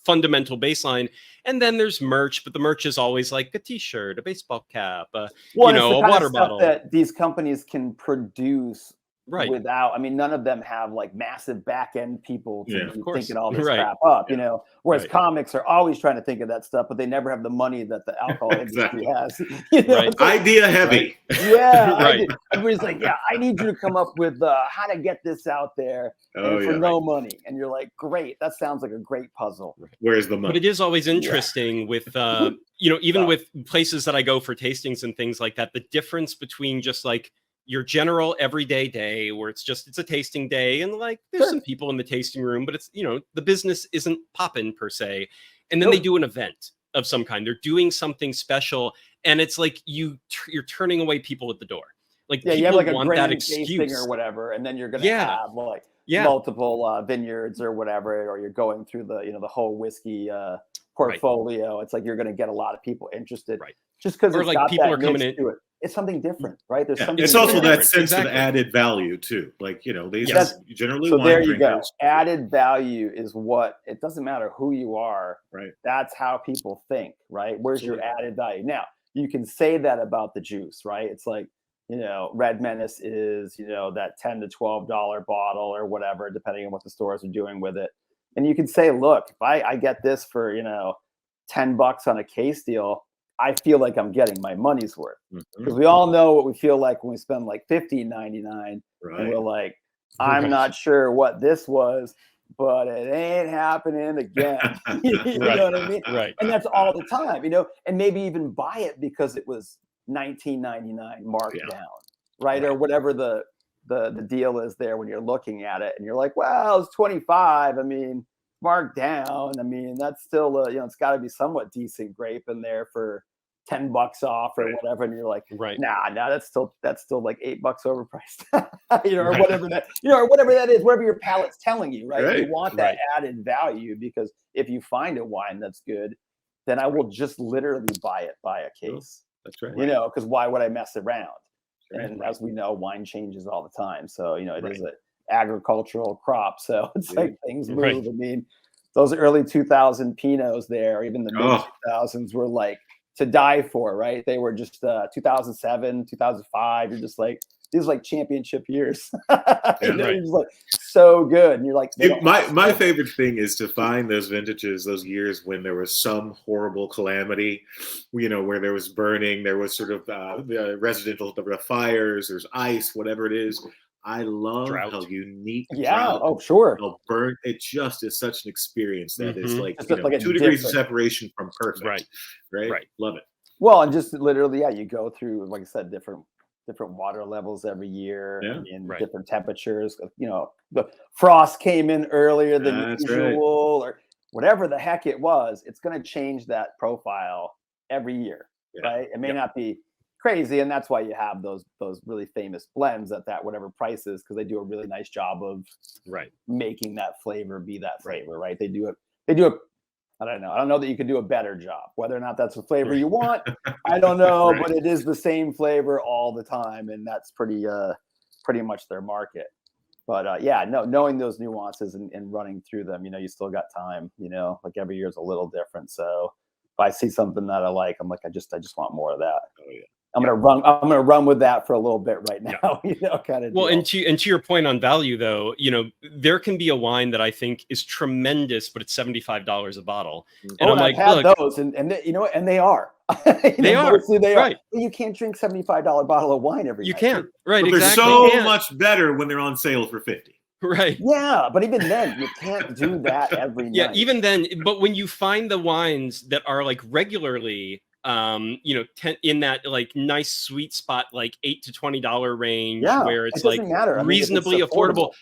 fundamental baseline. And then there's merch, but the merch is always like a t-shirt, a baseball cap, a water bottle that these companies can produce without, none of them have like massive back end people to be thinking all this crap up, whereas comics are always trying to think of that stuff, but they never have the money that the alcohol industry has. Idea heavy. Everybody's like, I need you to come up with how to get this out there for no money. And you're like, great, that sounds like a great puzzle. Where's the money? But it is always interesting with, even with places that I go for tastings and things like that, the difference between just like your general everyday day where it's a tasting day and like there's some people in the tasting room, but it's, the business isn't popping per se. And then they do an event of some kind. They're doing something special. And it's like you're turning away people at the door. Like people you have like a want that excuse or whatever, and then you're going to have like multiple vineyards or whatever, or you're going through the, the whole whiskey portfolio. It's like you're going to get a lot of people interested just because it's like people are coming into it. It's something different, right? There's something. It's also that sense of added value too. Like, these generally. So there you go. Added value is what, it doesn't matter who you are. Right. That's how people think, right? Where's your added value? Now you can say that about the juice, right? It's like, Red Menace is, that $10 to $12 bottle or whatever, depending on what the stores are doing with it. And you can say, look, if I get this for, $10 on a case deal, I feel like I'm getting my money's worth. Because we all know what we feel like when we spend like $15.99. And we're like, I'm not sure what this was, but it ain't happening again. You know what I mean? Right. And that's all the time, and maybe even buy it because it was $19.99 marked down, right? Or whatever the deal is there when you're looking at it and you're like, well, it's 25. Marked down. That's still it's got to be somewhat decent grape in there for $10 off or whatever. And you're like, nah, that's still like $8 overpriced, or whatever that, or whatever that is, whatever your palate's telling you, right? You want that added value, because if you find a wine that's good, then I will just literally buy a case. That's right. Because why would I mess around? And as we know, wine changes all the time. So, it is an agricultural crop. So it's like things move. Those early 2000 Pinots there, or even the mid 2000s were like to die for, right? They were just 2007, 2005. You're just like, these are like championship years. You're just like, so good. And you're like, my favorite thing is to find those vintages, those years when there was some horrible calamity, where there was burning, there was sort of the residential, the fires, there's ice, whatever it is. I love how unique. Sure. How burnt. It just is such an experience that is like, 2 degrees of separation from perfect. Right. Love it. Well, and just literally, you go through, like I said, different water levels every year, different temperatures. The frost came in earlier than usual, or whatever the heck it was. It's going to change that profile every year, right? It may not be crazy, and that's why you have those really famous blends at that whatever price is, because they do a really nice job of making that flavor be that flavor, right? They do it. I don't know that you could do a better job. Whether or not that's the flavor you want, I don't know, but it is the same flavor all the time, and that's pretty much their market. But knowing those nuances and running through them, you still got time. Like every year is a little different. So if I see something that I like, I'm like, I just want more of that. Oh yeah. I'm gonna run with that for a little bit right now. Kind of. Well, and to your point on value, though, there can be a wine that I think is tremendous, but it's $75 a bottle, and I'm like, I've had those, and they, and they are. They are. Right. But you can't drink $75 bottle of wine every night. You can't. Right. But exactly. They're so much better when they're on sale for $50. Right. Yeah, but even then, you can't do that every night. Yeah, even then. But when you find the wines that are like regularly you know, in that like nice sweet spot, like $8 to $20 range, Yeah, where it's it doesn't like matter. I mean, if it's reasonably affordable.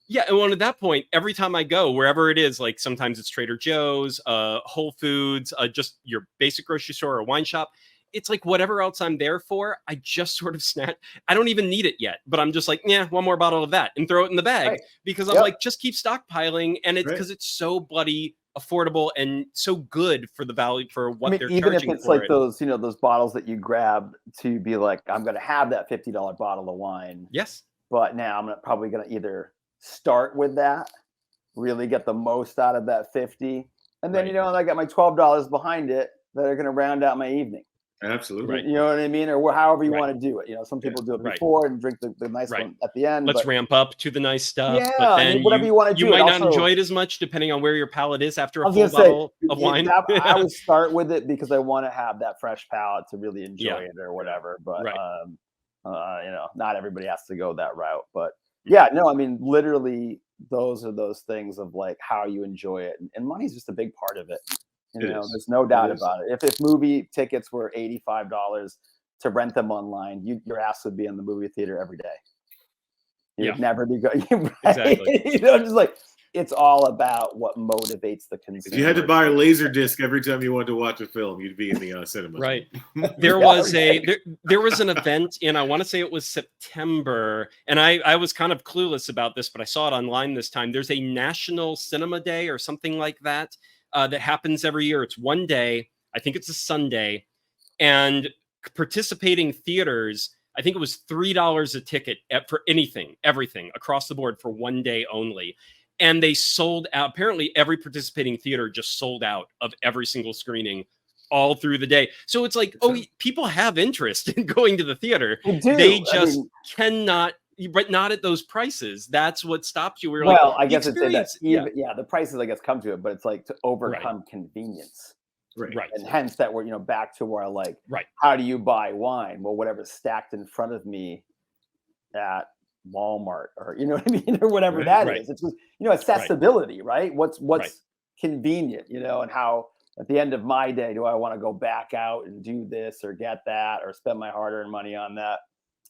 Yeah, and well, at that point, every time I go, wherever it is, like sometimes it's Trader Joe's, Whole Foods, just your basic grocery store or wine shop, it's like whatever else I'm there for, I just sort of snap. I don't even need it yet, but I'm just like, yeah, one more bottle of that and throw it in the bag, because I'm like, just keep stockpiling, and it's because it's so bloody affordable and so good for the value for what they're charging for it. Even if it's like those, you know, those bottles that you grab to be like, I'm going to have that $50 bottle of wine. Yes. But now I'm probably going to either start with that, really get the most out of that 50, and then, you know, I got my $12 behind it that are going to round out my evening. Absolutely. You know what I mean? Or however you want to do it. You know, some people do it before and drink the nice one at the end. Let's ramp up to the nice stuff. Yeah, but then I mean, whatever you want to do. You might also not enjoy it as much depending on where your palate is after a full bottle of wine. I would start with it because I want to have that fresh palate to really enjoy it or whatever. But, you know, not everybody has to go that route. But yeah, no, I mean, literally, those are those things of like how you enjoy it. And money's just a big part of it. You know, there's no doubt about it. If movie tickets were $85 to rent them online, your ass would be in the movie theater every day. You'd never be going. Exactly. You know, just like, it's all about what motivates the consumer. If you had to buy a laser disc every time you wanted to watch a film, you'd be in the cinema. Right. There was there was an event in, I want to say it was September, and I was kind of clueless about this, but I saw it online this time. There's a National Cinema Day or something like that. That happens every year. It's one day. I think it's a Sunday, and participating theaters, I think it was $3 a ticket for everything across the board for one day only. And they sold out. Apparently, every participating theater just sold out of every single screening all through the day. So it's like, people have interest in going to the theater. They just cannot. But not at those prices. That's what stops you. We're like, I guess it's the prices, I guess, come to it, but it's like to overcome convenience. Right. And hence that we're, you know, back to where like, how do you buy wine? Well, whatever's stacked in front of me at Walmart, or, you know what I mean? Or whatever that is. It's just, you know, accessibility, right? What's convenient, you know, and how at the end of my day, do I want to go back out and do this or get that or spend my hard-earned money on that?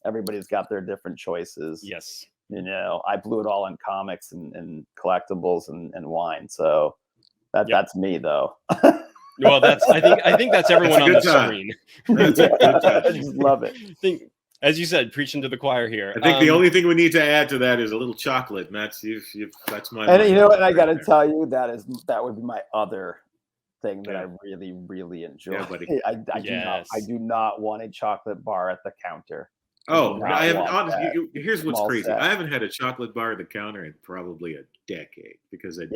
Everybody's got their different choices. Yes. You know, I blew it all in comics and collectibles and wine. So that's me, though. Well, I think that's everyone on the screen. I just love it. As you said, preaching to the choir here. I think the only thing we need to add to that is a little chocolate, and that's my. And you know what? I got to tell you, that would be my other thing that I really, really enjoy. Yeah, buddy. I do not want a chocolate bar at the counter. Oh, I haven't. Honestly, here's what's crazy. I haven't had a chocolate bar at the counter in probably a decade because it's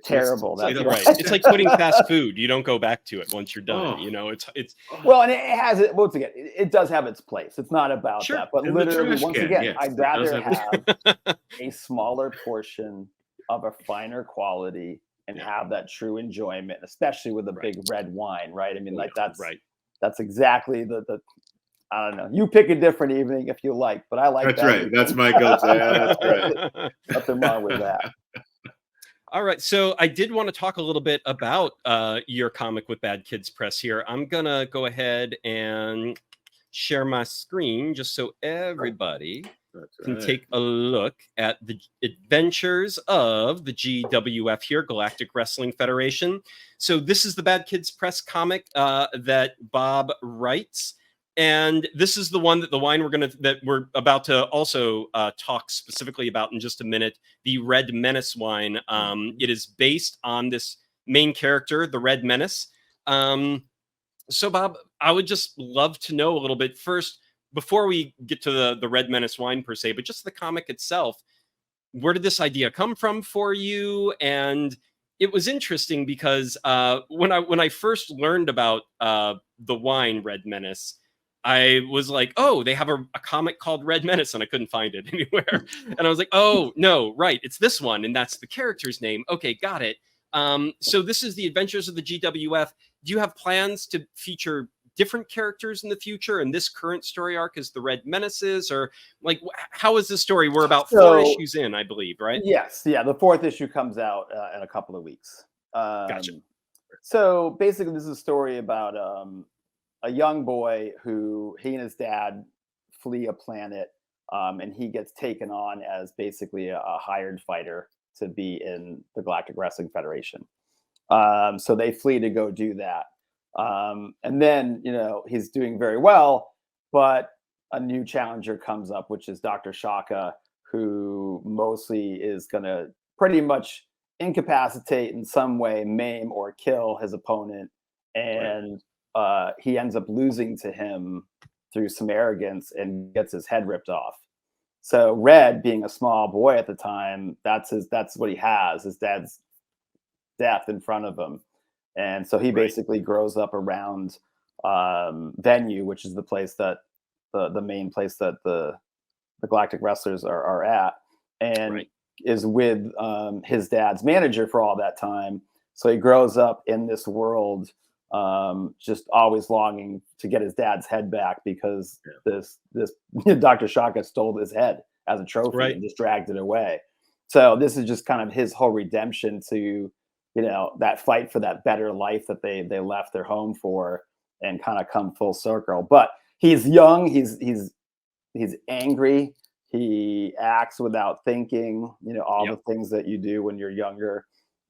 terrible. That's right. It's like quitting fast food. You don't go back to it once you're done. You know, it's well, and it has it. Once again, it does have its place. It's not about that, but literally, once again, I'd rather have a smaller portion of a finer quality and have that true enjoyment, especially with a big red wine, right? I mean, like that's exactly the. I don't know. You pick a different evening if you like, but I like that's that. Right. Evening. That's my go-to. Yeah, that's right. Nothing wrong with that. All right. So I did want to talk a little bit about your comic with Bad Kids Press here. I'm going to go ahead and share my screen just so everybody can take a look at the adventures of the GWF here, Galactic Wrestling Federation. So this is the Bad Kids Press comic that Bob writes. And this is the one that we're about to also talk specifically about in just a minute, the Red Menace wine. It is based on this main character, the Red Menace. So Bob, I would just love to know a little bit first, before we get to the Red Menace wine per se, but just the comic itself. Where did this idea come from for you? And it was interesting because when I first learned about the wine Red Menace, I was like, oh, they have a comic called Red Menace, and I couldn't find it anywhere. And I was like, oh, no, right, it's this one, and that's the character's name. Okay, got it. So this is the Adventures of the GWF. Do you have plans to feature different characters in the future? And this current story arc is the Red Menaces, or like, how is the story? We're about 4 issues in, I believe, right? Yes, yeah. The 4th issue comes out in a couple of weeks. Gotcha. So basically, this is a story about a young boy who he and his dad flee a planet, and he gets taken on as basically a hired fighter to be in the Galactic Wrestling Federation. So they flee to go do that. And then, he's doing very well, but a new challenger comes up, which is Dr. Shaka, who mostly is going to pretty much incapacitate in some way, maim or kill his opponent. And he ends up losing to him through some arrogance and gets his head ripped off. So Red, being a small boy at the time, that's what he has, his dad's death in front of him. And so he basically grows up around Venue, which is the place that the main place that the Galactic Wrestlers are at, and is with his dad's manager for all that time. So he grows up in this world, just always longing to get his dad's head back, because this Dr. Shaka stole his head as a trophy and just dragged it away. So this is just kind of his whole redemption to, that fight for that better life that they left their home for, and kind of come full circle. But he's young, he's angry, he acts without thinking, all the things that you do when you're younger,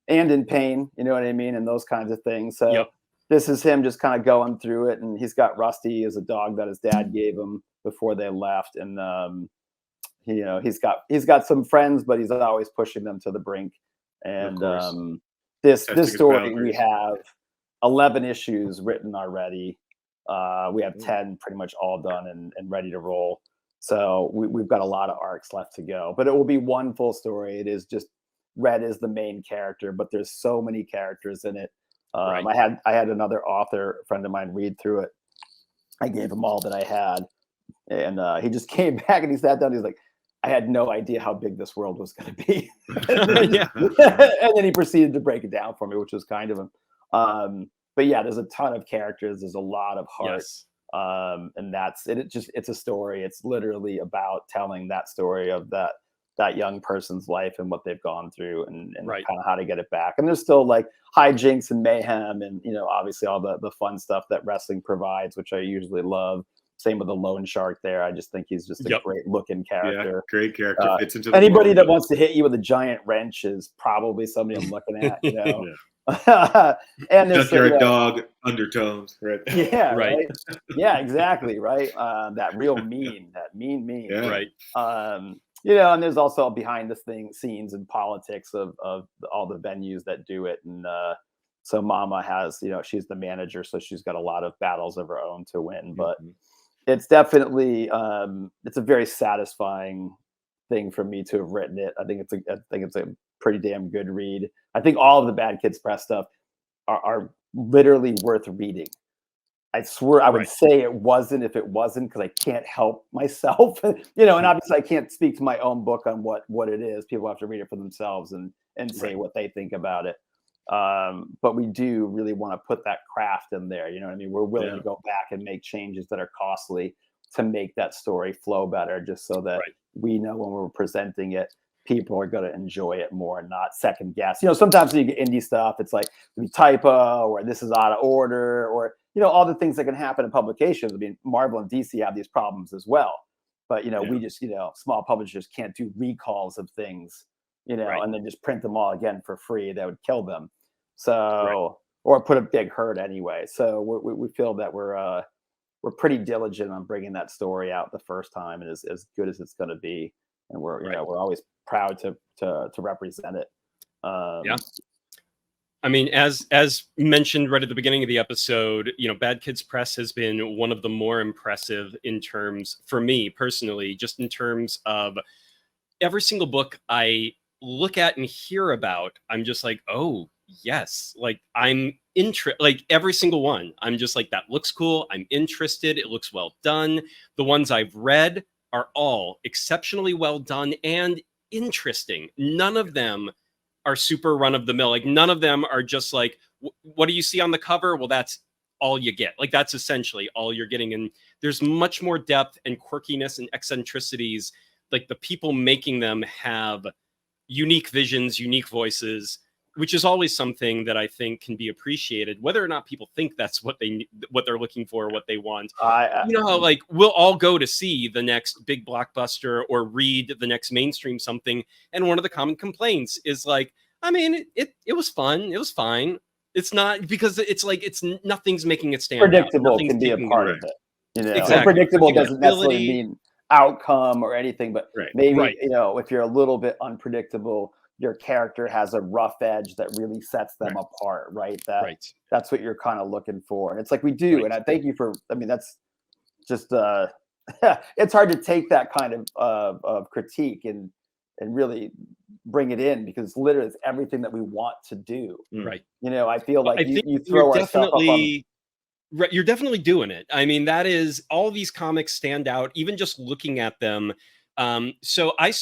and in pain, you know what I mean, and those kinds of things. So this is him just kind of going through it, and he's got Rusty as a dog that his dad gave him before they left, and he's got some friends, but he's always pushing them to the brink. And this story, we have 11 issues written already. We have 10 pretty much all done and ready to roll. So we've got a lot of arcs left to go, but it will be one full story. It is just Red is the main character, but there's so many characters in it. I had another author friend of mine read through it. I gave him all that I had, and he just came back and he sat down. He's like, I had no idea how big this world was going to be. And then he proceeded to break it down for me, which was kind of him. But yeah, there's a ton of characters. There's a lot of heart. And that's it. It's a story. It's literally about telling that story of that young person's life and what they've gone through, and kind of how to get it back. And there's still like hijinks and mayhem, and obviously all the fun stuff that wrestling provides, which I usually love. Same with the Lone Shark there. I just think he's just a great looking character. Yeah, great character. Fits into anybody that wants to hit you with a giant wrench is probably somebody I'm looking at, And this dog undertones, right? Yeah, right. Yeah, exactly, right. That real mean, mean. Yeah. Right. And there's also behind the scenes and politics of all the venues that do it. And so Mama has, she's the manager, so she's got a lot of battles of her own to win. But it's definitely it's a very satisfying thing for me to have written it. I think it's a pretty damn good read. I think all of the Bad Kids Press stuff are literally worth reading. I swear I would say it wasn't if it wasn't, because I can't help myself, and obviously I can't speak to my own book on what it is. People have to read it for themselves and say what they think about it. But we do really want to put that craft in there. You know what I mean? We're willing to go back and make changes that are costly to make that story flow better, just so that we know when we're presenting it, people are going to enjoy it more and not second guess. Sometimes when you get indie stuff, it's like typo, or this is out of order, or all the things that can happen in publications. I mean, Marvel and DC have these problems as well, but we just small publishers can't do recalls of things, and then just print them all again for free. That would kill them. So or put a big hurt anyway. So we feel that we're pretty diligent on bringing that story out the first time, and as good as it's going to be. And we're we're always proud to represent it. I mean, as mentioned right at the beginning of the episode, Bad Kids Press has been one of the more impressive in terms, for me personally, just in terms of every single book I look at and hear about, I'm just like, oh yes, like I'm interested, like every single one. I'm just like, that looks cool. I'm interested. It looks well done. The ones I've read are all exceptionally well done and interesting. None of them are super run of the mill. Like none of them are just like, what do you see on the cover? Well, that's all you get. Like that's essentially all you're getting. And there's much more depth and quirkiness and eccentricities. Like the people making them have unique visions, unique voices. which is always something that I think can be appreciated, whether or not people think that's what they're looking for, what they want. You know how like we'll all go to see the next big blockbuster or read the next mainstream something, and one of the common complaints is like, I mean, it was fun, it was fine. It's not, because it's like nothing's making it stand predictable out. can be a part of it. You know, exactly. Unpredictable doesn't necessarily mean outcome or anything, but maybe you know, if you're a little bit unpredictable, your character has a rough edge that really sets them apart, right? That's what you're kind of looking for, and it's like we do. And I thank you for. I mean, that's just it's hard to take that kind of critique and really bring it in, because literally it's everything that we want to do. Right. You know, I feel like you you're throw ourselves up on. Right, you're definitely doing it. I mean, that is, all these comics stand out, even just looking at them. So I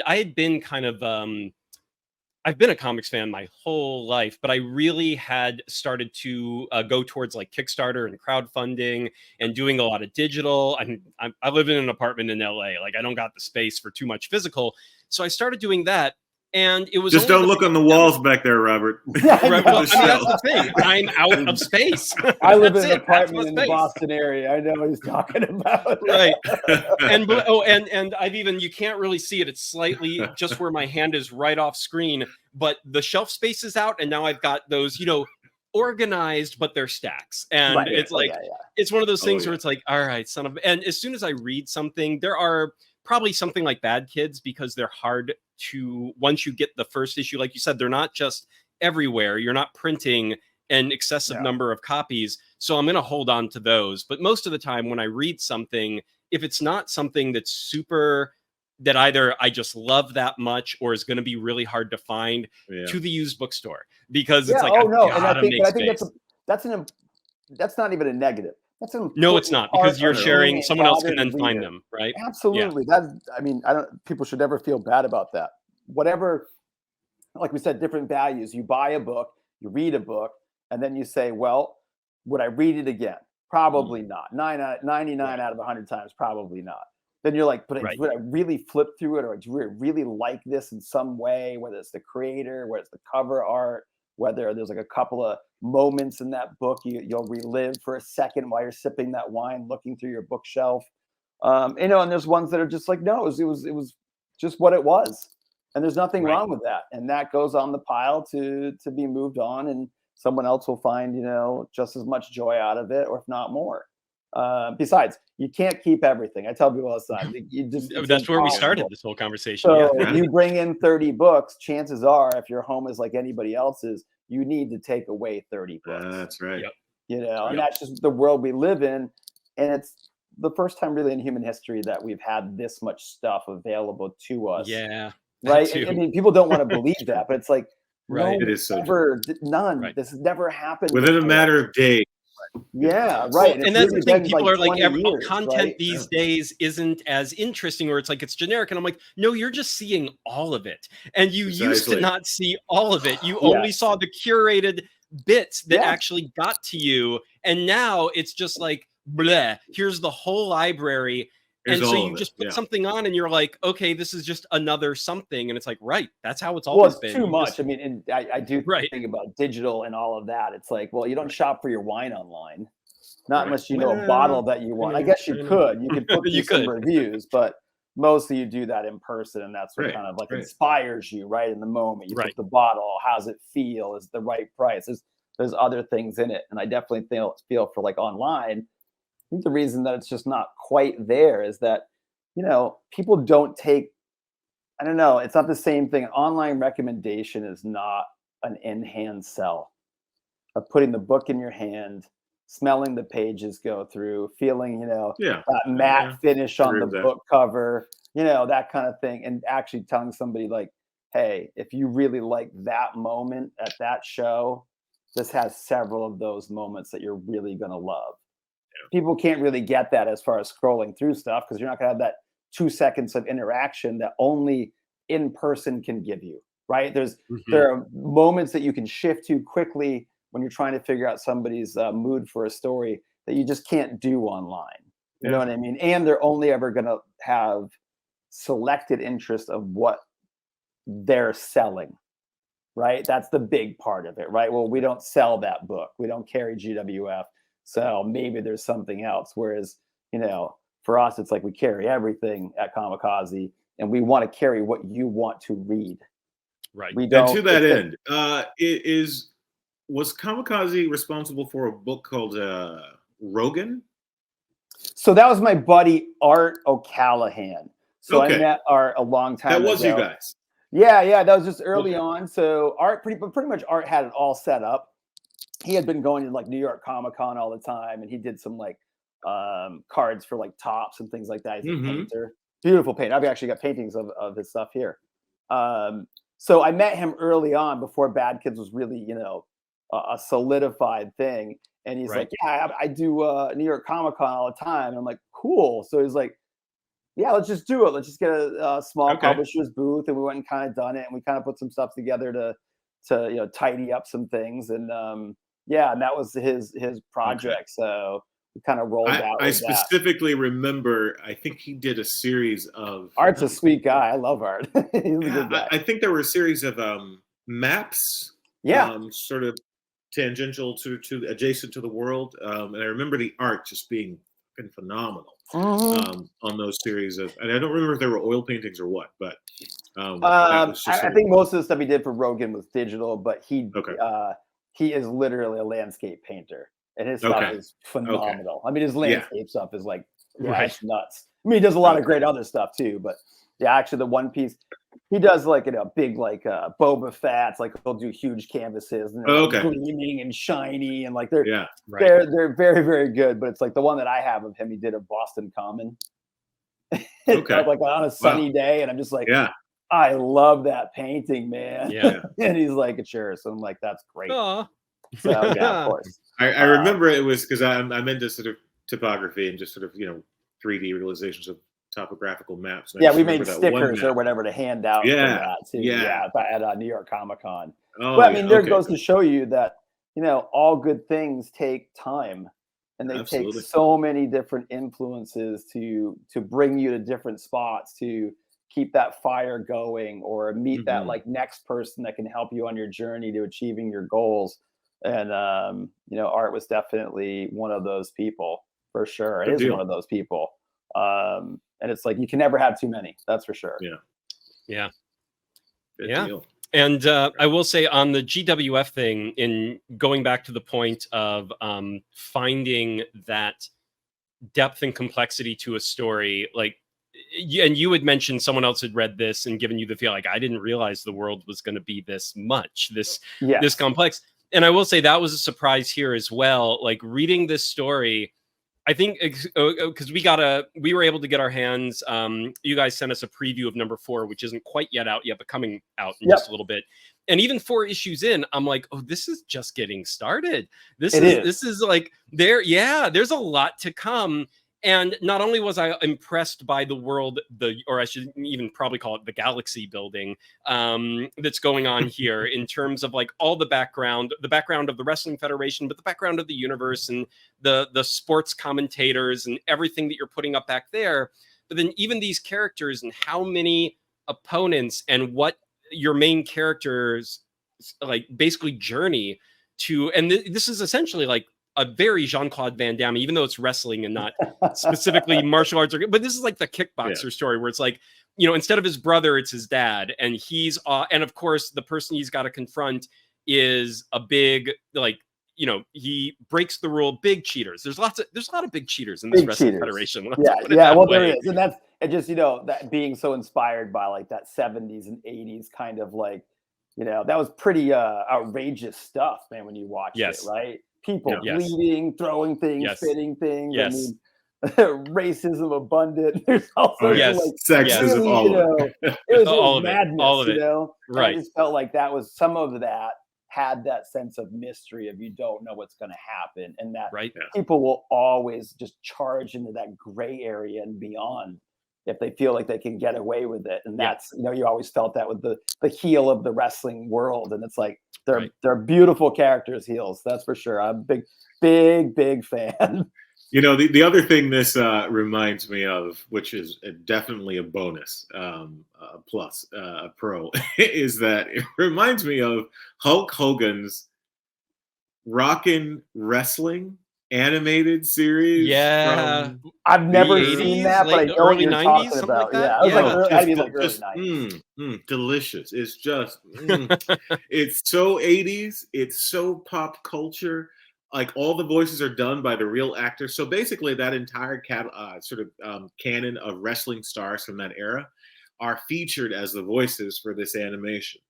had been kind of, I've been a comics fan my whole life, but I really had started to go towards like Kickstarter and crowdfunding and doing a lot of digital. I live in an apartment in LA. Like, I don't got the space for too much physical. So I started doing that. And it was just don't look on the walls back there, Robert. Right, well, I mean, that's the thing. I'm out of space. I live in an apartment in the Boston area. I know what he's talking about. Right. And I've even, you can't really see it. It's slightly just where my hand is right off screen, but the shelf space is out. And now I've got those, you know, organized, but they're stacks. And it's like, it's one of those things where it's like, all right, and as soon as I read something, there are probably something like Bad Kids, because they're hard to, once you get the first issue, like you said, they're not just everywhere. You're not printing an excessive number of copies. So I'm going to hold on to those. But most of the time when I read something, if it's not something that's super, that either I just love that much or is going to be really hard to find, to the used bookstore, because it's like, I think that's not even a negative. No, it's not, because you're sharing, someone else can then find them, right? Absolutely. People should never feel bad about that. Whatever, like we said, different values. You buy a book, you read a book, and then you say, well, would I read it again? Probably not. 99 out of 100 times, probably not. Then you're like, but would I really flip through it, or do I really like this in some way, whether it's the creator, whether it's the cover art, whether there's like a couple of moments in that book you'll relive for a second while you're sipping that wine, looking through your bookshelf. You know, and there's ones that are just like, no, it was just what it was. And there's nothing wrong with that. And that goes on the pile to be moved on, and someone else will find, you know, just as much joy out of it, or if not more. Besides, you can't keep everything. I tell people all the time. That's where we started this whole conversation. So you bring in 30 books, chances are, if your home is like anybody else's, you need to take away 30 books. That's right. You know, and that's just the world we live in. And it's the first time really in human history that we've had this much stuff available to us. Yeah. Right. I mean, people don't want to believe that, but it's like, it is so none. This has never happened within a matter of days. Yeah, right. Well, and that's the thing. People are like, content these days isn't as interesting, or it's like it's generic. And I'm like, no, you're just seeing all of it. And you used to not see all of it. You only saw the curated bits that actually got to you. And now it's just like, bleh, here's the whole library. And so you just put something on and you're like, okay, this is just another something. And it's like, right, that's how it's always been. Too much. I mean, and I do think about digital and all of that. It's like, well, you don't shop for your wine online. Not unless you know a bottle that you want. I guess you could. You could put some reviews, but mostly you do that in person. And that's what kind of like inspires you right in the moment. You put the bottle, how's it feel? Is it the right price? There's other things in it. And I definitely feel for like online. I think the reason that it's just not quite there is that, you know, people don't take, I don't know, it's not the same thing. An online recommendation is not an in-hand sell of putting the book in your hand, smelling the pages go through, feeling, you know, that matte finish on the book cover, you know, that kind of thing. And actually telling somebody like, hey, if you really like that moment at that show, this has several of those moments that you're really going to love. People can't really get that as far as scrolling through stuff, because you're not going to have that 2 seconds of interaction that only in person can give you, right? There are moments that you can shift to quickly when you're trying to figure out somebody's mood for a story that you just can't do online. You know what I mean? And they're only ever going to have selected interest of what they're selling. right? That's the big part of it, right? Well, we don't sell that book. We don't carry GWF. So maybe there's something else. Whereas, you know, for us, it's like we carry everything at Comicazi, and we want to carry what you want to read. Right. We don't. And to that end, was Comicazi responsible for a book called Rogan? So that was my buddy Art O'Callahan. So I met Art a long time ago. That was you guys. Yeah, that was just early on. So Art, pretty much Art had it all set up. He had been going to like New York Comic Con all the time, and he did some like cards for like Tops and things like that. He's a painter, beautiful painter. I've actually got paintings of his stuff here. So I met him early on before Bad Kids was really, you know, a solidified thing. And he's like, yeah, I do New York Comic Con all the time. And I'm like, cool. So he's like, yeah, let's just do it. Let's just get a small publisher's booth. And we went and kind of done it. And we kind of put some stuff together to you know, tidy up some things. And yeah, and that was his project. So we kind of rolled out. I specifically remember, I think he did a series of. Art's a sweet guy. I love Art. He's a good guy. I think there were a series of maps. Yeah. Sort of tangential to adjacent to the world. And I remember the art just being phenomenal on those series of, and I don't remember if there were oil paintings or what, but I think most of the stuff he did for Rogan was digital, but he is literally a landscape painter, and his stuff is phenomenal. I mean, his landscape stuff is like it's nuts. I mean, he does a lot of great other stuff too, but yeah, actually the one piece he does, like, you know, big like Boba Fett's, like he'll do huge canvases and they're like gleaming and shiny, and like they're very, very good. But it's like the one that I have of him, he did a Boston Common. Like on a sunny day, and I'm just like, I love that painting, man. Yeah. And he's like, sure. So I'm like, that's great. Aww. So yeah, of course. I remember it was because I'm into sort of typography and just sort of, you know, 3D realizations of topographical maps. Yeah, we made stickers or whatever to hand out. That too. At New York Comic Con. But I mean, there goes to show you that, you know, all good things take time, and they take so many different influences to bring you to different spots, to keep that fire going, or meet that like next person that can help you on your journey to achieving your goals. And you know, Art was definitely one of those people, for sure. It is one of those people. And it's like, you can never have too many. That's for sure. Yeah. And I will say on the GWF thing, in going back to the point of finding that depth and complexity to a story, like, and you had mentioned someone else had read this and given you the feel like, I didn't realize the world was going to be this much, this complex. And I will say that was a surprise here as well. Like, reading this story, I think because we were able to get our hands. You guys sent us a preview of number 4, which isn't quite yet out yet, but coming out in just a little bit. And even 4 issues in, I'm like, oh, this is just getting started. This is like there's a lot to come. And not only was I impressed by the world, or I should even probably call it the galaxy building that's going on here in terms of like all the background of the Wrestling Federation, but the background of the universe and the sports commentators and everything that you're putting up back there. But then even these characters and how many opponents and what your main characters like basically journey to. And this is essentially like a very Jean-Claude Van Damme, even though it's wrestling and not specifically martial arts. But this is like the kickboxer story where it's like, you know, instead of his brother, it's his dad. And he's, and of course, the person he's got to confront is a big, like, you know, he breaks the rule, big cheaters. There's a lot of big cheaters in this Wrestling Federation. Well, there is. And that's, and just, you know, that being so inspired by like that 70s and 80s kind of like, you know, that was pretty outrageous stuff, man, when you watch it, right? People bleeding, throwing things, spitting things. I mean, racism abundant. There's also like sexism, really, all you know, it was madness, all of it. You know? Right. I just felt like that was some of that had that sense of mystery of you don't know what's going to happen, and that people will always just charge into that gray area and beyond if they feel like they can get away with it. And that's, you know, you always felt that with the heel of the wrestling world. And it's like, they're beautiful characters, heels. That's for sure. I'm a big fan. The other thing this reminds me of, which is definitely a bonus, plus a pro, is that it reminds me of Hulk Hogan's Rockin' Wrestling animated series. Yeah, I've never 80s, seen that, but I know early what you're 90s, talking something about. like that. Yeah, I was like, early just 90s. delicious. It's just, it's so 80s. It's so pop culture. Like all the voices are done by the real actors. So basically, that entire canon of wrestling stars from that era are featured as the voices for this animation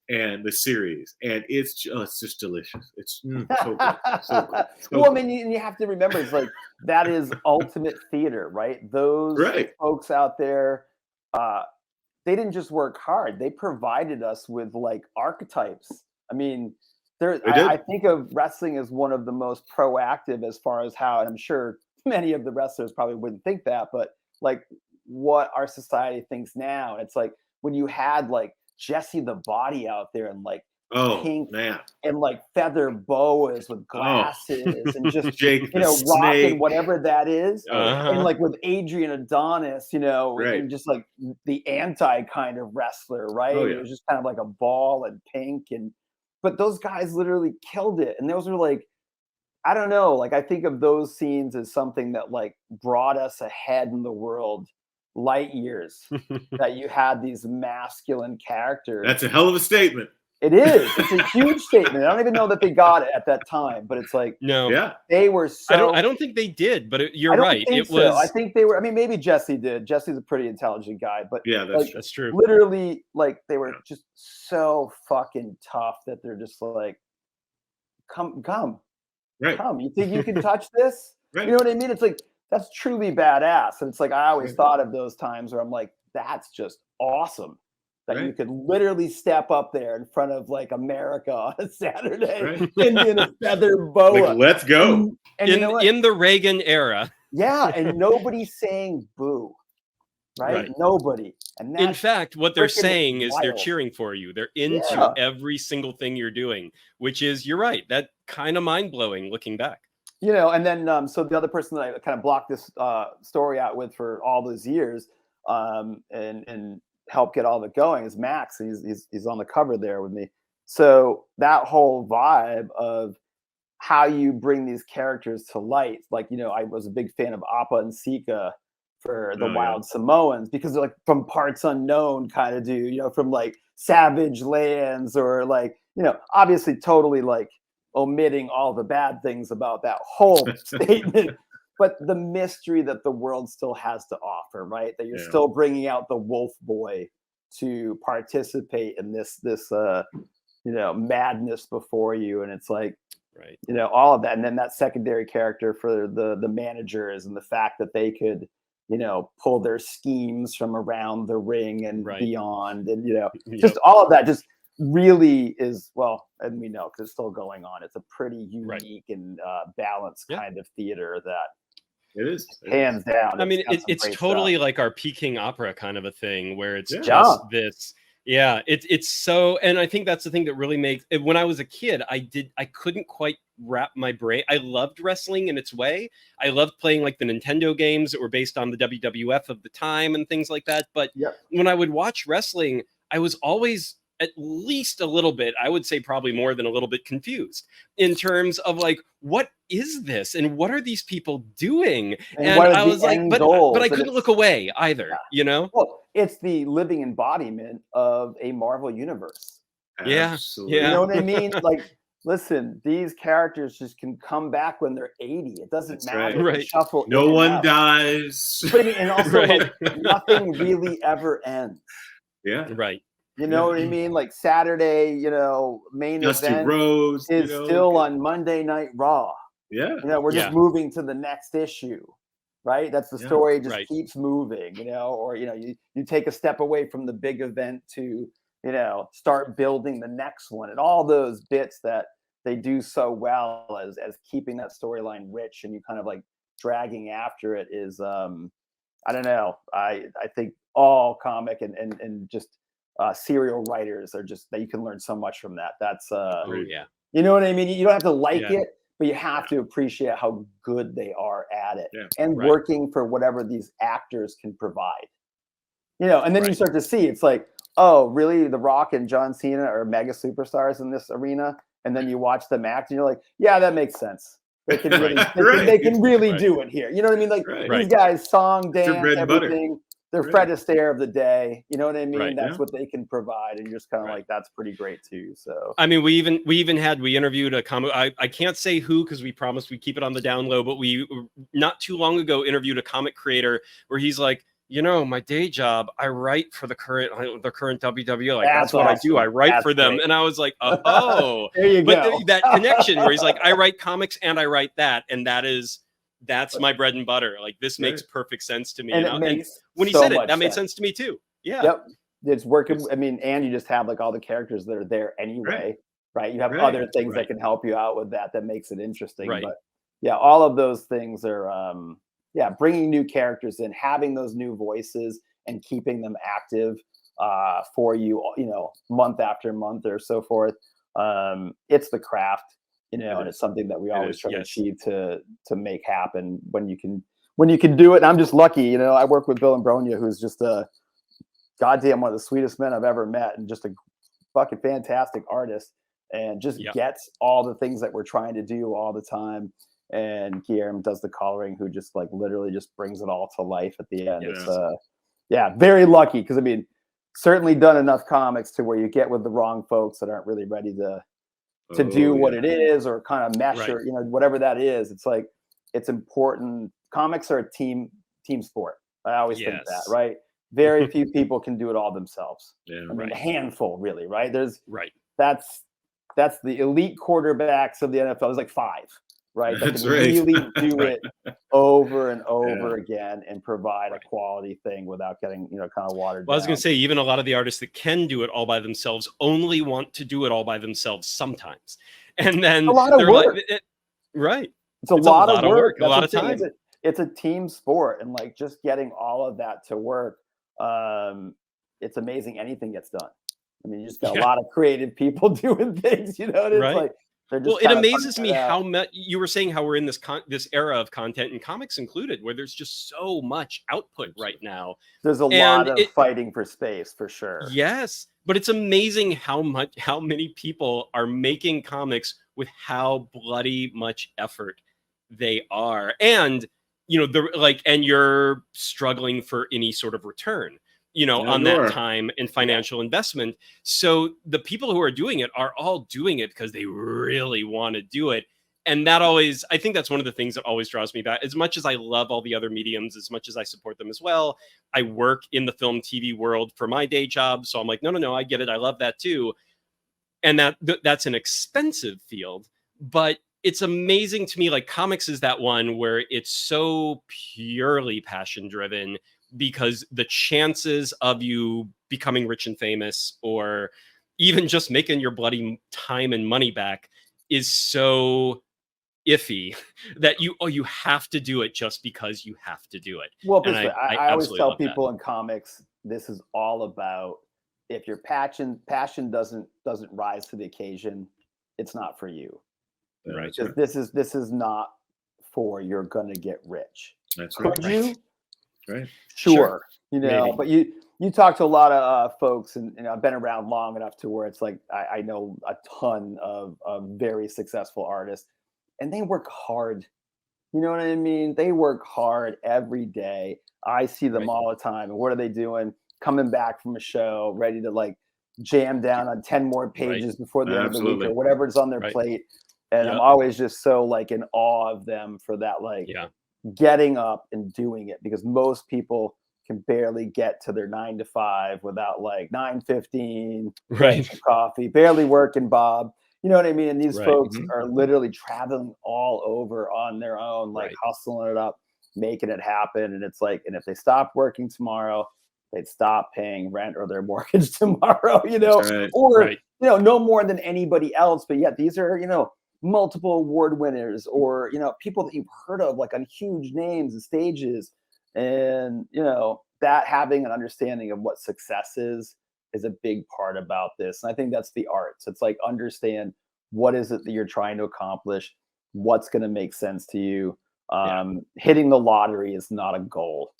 and the series, and it's just delicious. It's so good. So good. Well, I mean, you have to remember, it's like that is ultimate theater, right? Those folks out there, they didn't just work hard; they provided us with like archetypes. I mean, I think of wrestling as one of the most proactive as far as how, and I'm sure many of the wrestlers probably wouldn't think that, but like what our society thinks now. It's like when you had like Jesse the Body out there and like pink and like feather boas with glasses and just Jake rocking whatever that is, and like with Adrian Adonis, and just like the anti kind of wrestler, right? It was just kind of like a ball and pink, but those guys literally killed it, and those were like, I don't know, like I think of those scenes as something that like brought us ahead in the world light years, that you had these masculine characters. That's a hell of a statement. It is. It's a huge statement. I don't even know that they got it at that time, but it's like, they were so. I don't think they did, but you're right. It was. I think they were. I mean, maybe Jesse did. Jesse's a pretty intelligent guy, but that's true. Literally, like they were just so fucking tough that they're just like, come, come. You think you can touch this? You know what I mean? It's like, that's truly badass. And it's like, I always thought of those times where I'm like, that's just awesome that you could literally step up there in front of like America on a Saturday in a feather boa. Like, let's go. And in the Reagan era. Yeah. And nobody's saying boo. Right? Nobody. And in fact, what they're saying is wild. They're cheering for you. They're into every single thing you're doing, which is, you're right. That kind of mind blowing looking back. And then so the other person that I kind of blocked this story out with for all those years, and helped get all of it going, is Max. He's on the cover there with me. So that whole vibe of how you bring these characters to light, like I was a big fan of Appa and Sika for the Wild Samoans, because they're like from parts unknown kind of dude, from like Savage Lands, or like obviously totally like omitting all the bad things about that whole statement, but the mystery that the world still has to offer, right? That you're still bringing out the wolf boy to participate in this madness before you. And it's like, all of that. And then that secondary character for the managers, and the fact that they could, pull their schemes from around the ring and beyond, and, just all of that just really is, and we know because it's still going on. It's a pretty unique and balanced kind of theater that it is hands down. I mean, it's totally like our Peking opera kind of a thing, where it's just this. Yeah, it's so, and I think that's the thing that really makes it. When I was a kid, I couldn't quite wrap my brain. I loved wrestling in its way. I loved playing like the Nintendo games that were based on the WWF of the time and things like that. But when I would watch wrestling, I was always at least a little bit, I would say probably more than a little bit, confused in terms of like, what is this? And what are these people doing? And I was like, but I couldn't look away either, Well, it's the living embodiment of a Marvel universe. Absolutely. You know what I mean? Like, listen, these characters just can come back when they're 80. It doesn't matter. Shuffle. No one dies. But, and also, like, nothing really ever ends. Yeah. Right. You know what I mean? Like Saturday, main Dusty event Rhodes is still on Monday Night Raw. Yeah. We're just moving to the next issue, right? That's the story just keeps moving, or, you take a step away from the big event to, start building the next one, and all those bits that they do so well as keeping that storyline rich, and you kind of like dragging after it is, I don't know. I think all comic and just serial writers are just, that you can learn so much from that. That's you know what I mean? You don't have to like it, but you have to appreciate how good they are at it and right. working for whatever these actors can provide. You know, and then you Right. start to see it's like, oh, really? The Rock and John Cena are mega superstars in this arena, and then you watch them act, and you're like, yeah, that makes sense. They can really, they can really do it here. You know what I mean? Like these guys, song, dance, everything. They're Fred Astaire of the day. You know what I mean? That's what they can provide, and you're just kind of like, that's pretty great too. So I mean, we interviewed a comic. I can't say who because we promised we'd keep it on the down low, but we not too long ago interviewed a comic creator where he's like, you know, my day job, I write for the current WWF. Like that's what I do. I write for them. And I was like, oh, there you go. That connection where he's like, I write comics and I write that, and that's my bread and butter. Like this makes perfect sense to me. And, and when he said it, that made sense to me too. Yeah. Yep. It's working. I mean, and you just have like all the characters that are there anyway, right? You have other things that can help you out with that makes it interesting. Right. But yeah, all of those things are, bringing new characters in, having those new voices and keeping them active for you, you know, month after month or so forth. It's the craft, you know, and it's something that we always try to achieve to make happen when you can do it. And I'm just lucky, you know, I work with Bill Ambronia, who's just a goddamn one of the sweetest men I've ever met, and just a fucking fantastic artist, and just gets all the things that we're trying to do all the time. And Guillermo does the coloring, who just like literally just brings it all to life at the end. It's very lucky, because I mean, certainly done enough comics to where you get with the wrong folks that aren't really ready to do what it is, or kind of mesh, or you know, whatever that is. It's like, it's important. Comics are a team sport. I always think that, right? Very few people can do it all themselves. I mean, a handful, really, right? That's the elite quarterbacks of the NFL. There's like 5, right? That can really do it over and over again and provide a quality thing without getting, you know, kind of watered down. I was going to say, even a lot of the artists that can do it all by themselves only want to do it all by themselves sometimes. And then a lot of work. It's a lot of work. A lot of time. It's a team sport, and like just getting all of that to work. It's amazing anything gets done. I mean, you just got a lot of creative people doing things, you know, and it's like, well, it amazes me how much you were saying how we're in this era of content, and comics included, where there's just so much output right now. There's a lot of fighting for space, for sure. Yes, but it's amazing how many people are making comics with how bloody much effort they are, and you know, and you're struggling for any sort of return, you know, on that time and financial investment. So the people who are doing it are all doing it because they really want to do it. And that always, I think that's one of the things that always draws me back. As much as I love all the other mediums, as much as I support them as well, I work in the film TV world for my day job. So I'm like, no, I get it. I love that too. And that's an expensive field, but it's amazing to me. Like, comics is that one where it's so purely passion driven, because the chances of you becoming rich and famous, or even just making your bloody time and money back, is so iffy that you have to do it just because you have to do it. Well, I always tell people in comics, this is all about, if your passion doesn't rise to the occasion, it's not for you. Right. This is not for you're gonna get rich. That's Could you? Right. Sure. You know, maybe. But you talk to a lot of folks, and I've been around long enough to where it's like I know a ton of very successful artists, and they work hard. You know what I mean? They work hard every day. I see them all the time. And what are they doing? Coming back from a show, ready to like jam down on 10 more pages before the end of the week, or whatever is on their plate. And I'm always just so like in awe of them for that, like getting up and doing it, because most people can barely get to their 9 to 5 without like 9:15, coffee, barely working, Bob. You know what I mean? And these folks are literally traveling all over on their own, like hustling it up, making it happen. And it's like, and if they stopped working tomorrow, they'd stop paying rent or their mortgage tomorrow, you know, you know, no more than anybody else. But yet these are, you know, multiple award winners, or, you know, people that you've heard of, like on huge names and stages. And, you know, that having an understanding of what success is a big part about this. And I think that's the arts. It's like, understand what is it that you're trying to accomplish, what's going to make sense to you. Hitting the lottery is not a goal.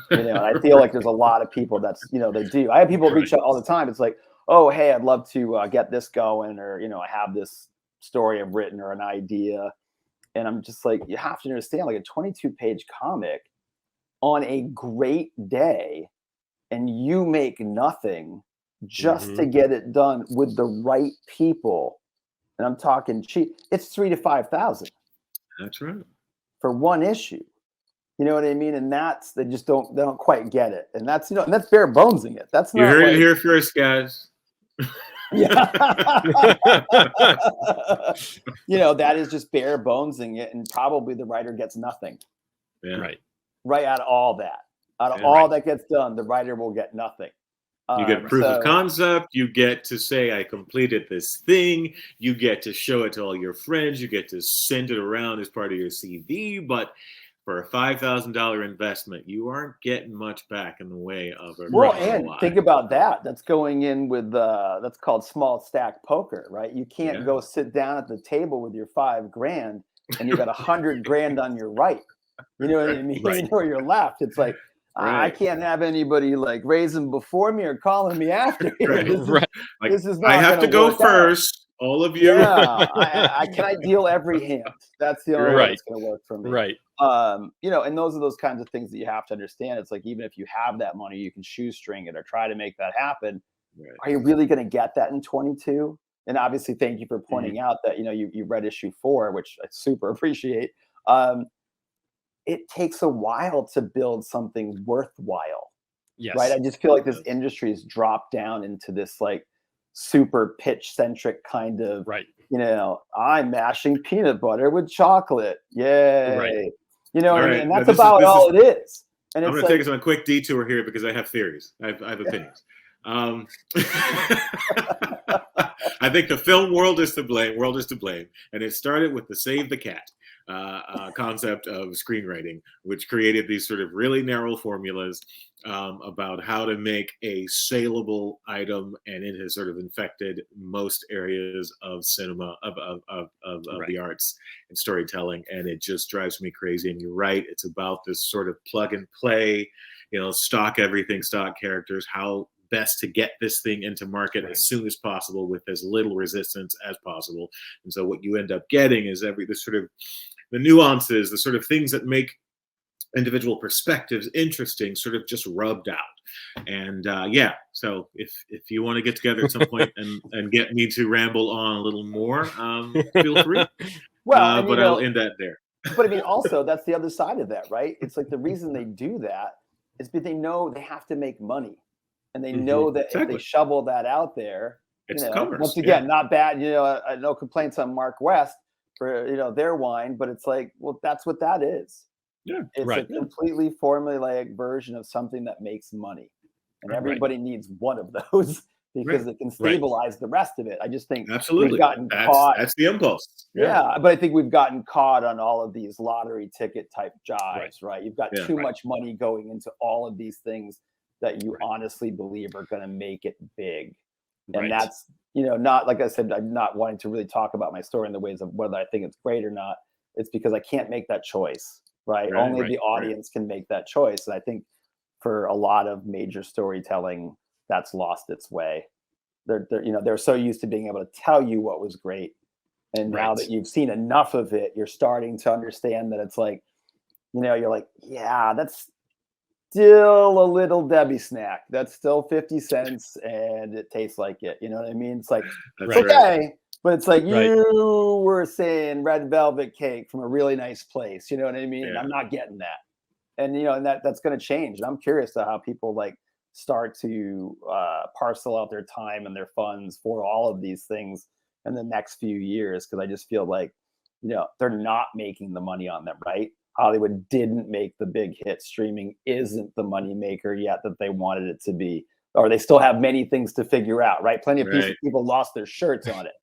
And I feel like there's a lot of people that's, they do. I have people reach out all the time. It's like, oh, hey, I'd love to get this going, or, I have this story I've written or an idea. And I'm just like, you have to understand, like a 22-page comic on a great day, and you make nothing just to get it done with the right people. And I'm talking cheap. It's $3,000 to $5,000. That's right. For one issue. You know what I mean? And they just don't quite get it. And that's, and that's bare bonesing it. That's not. You heard it here first, guys. Yeah. That is just bare bonesing it. And probably the writer gets nothing. Yeah. Right out of all that. Out of all that gets done, the writer will get nothing. You get proof of concept. You get to say, I completed this thing. You get to show it to all your friends. You get to send it around as part of your CV. But for a $5,000 investment, you aren't getting much back in the way of a and think about that. That's going in with that's called small stack poker, right? You can't go sit down at the table with your $5,000 and you got $100,000 on your right. You know what I mean? Right. Or your left. It's like, I can't have anybody like raising before me or calling me after. This is not. I have to go first. All of you. Yeah, can I deal every hand? That's the only way it's going to work for me. Right. And those are those kinds of things that you have to understand. It's like, even if you have that money, you can shoestring it or try to make that happen. Right. Are you really going to get that in 22? And obviously, thank you for pointing out that, you read issue 4, which I super appreciate. It takes a while to build something worthwhile. Yes. Right. I just feel like this industry has dropped down into this like super pitch-centric kind of, I'm mashing peanut butter with chocolate. Yay. Right. What I mean? And that's about all it is. And I'm going to take us on a quick detour here because I have theories. I have opinions. I think the film world is to blame. And it started with the Save the Cat concept of screenwriting, which created these sort of really narrow formulas about how to make a saleable item, and it has sort of infected most areas of cinema, of the arts and storytelling, and it just drives me crazy. And you're right, it's about this sort of plug and play, stock everything, stock characters, how best to get this thing into market as soon as possible with as little resistance as possible. And so what you end up getting is the nuances, the sort of things that make individual perspectives interesting, sort of just rubbed out. And so if you want to get together at some point and get me to ramble on a little more, feel free. Well, but I'll end that there. But I mean, also, that's the other side of that, right? It's like the reason they do that is because they know they have to make money. And they know that if they shovel that out there, once again, not bad, no complaints on Mark West for, their wine, but it's like, well, that's what that is. Yeah, it's a completely formulaic version of something that makes money. And everybody needs one of those because it can stabilize the rest of it. I just think we've gotten caught. That's the impulse. Yeah, but I think we've gotten caught on all of these lottery ticket type jives, right? You've got too much money going into all of these things that you honestly believe are going to make it big. And that's, not, like I said, I'm not wanting to really talk about my story in the ways of whether I think it's great or not. It's because I can't make that choice, right? Only the audience can make that choice. And I think for a lot of major storytelling, that's lost its way. They're so used to being able to tell you what was great. And now that you've seen enough of it, you're starting to understand that it's like, you're like, yeah, that's still a little Debbie snack. That's still 50 cents and it tastes like it. You know what I mean? It's like, it's okay. But it's like you were saying red velvet cake from a really nice place. You know what I mean? Yeah. I'm not getting that. And, and that's going to change. And I'm curious to how people like start to parcel out their time and their funds for all of these things in the next few years. Because I just feel like, they're not making the money on them, right? Hollywood didn't make the big hit. Streaming isn't the money maker yet that they wanted it to be, or they still have many things to figure out, right? Plenty of people lost their shirts on it.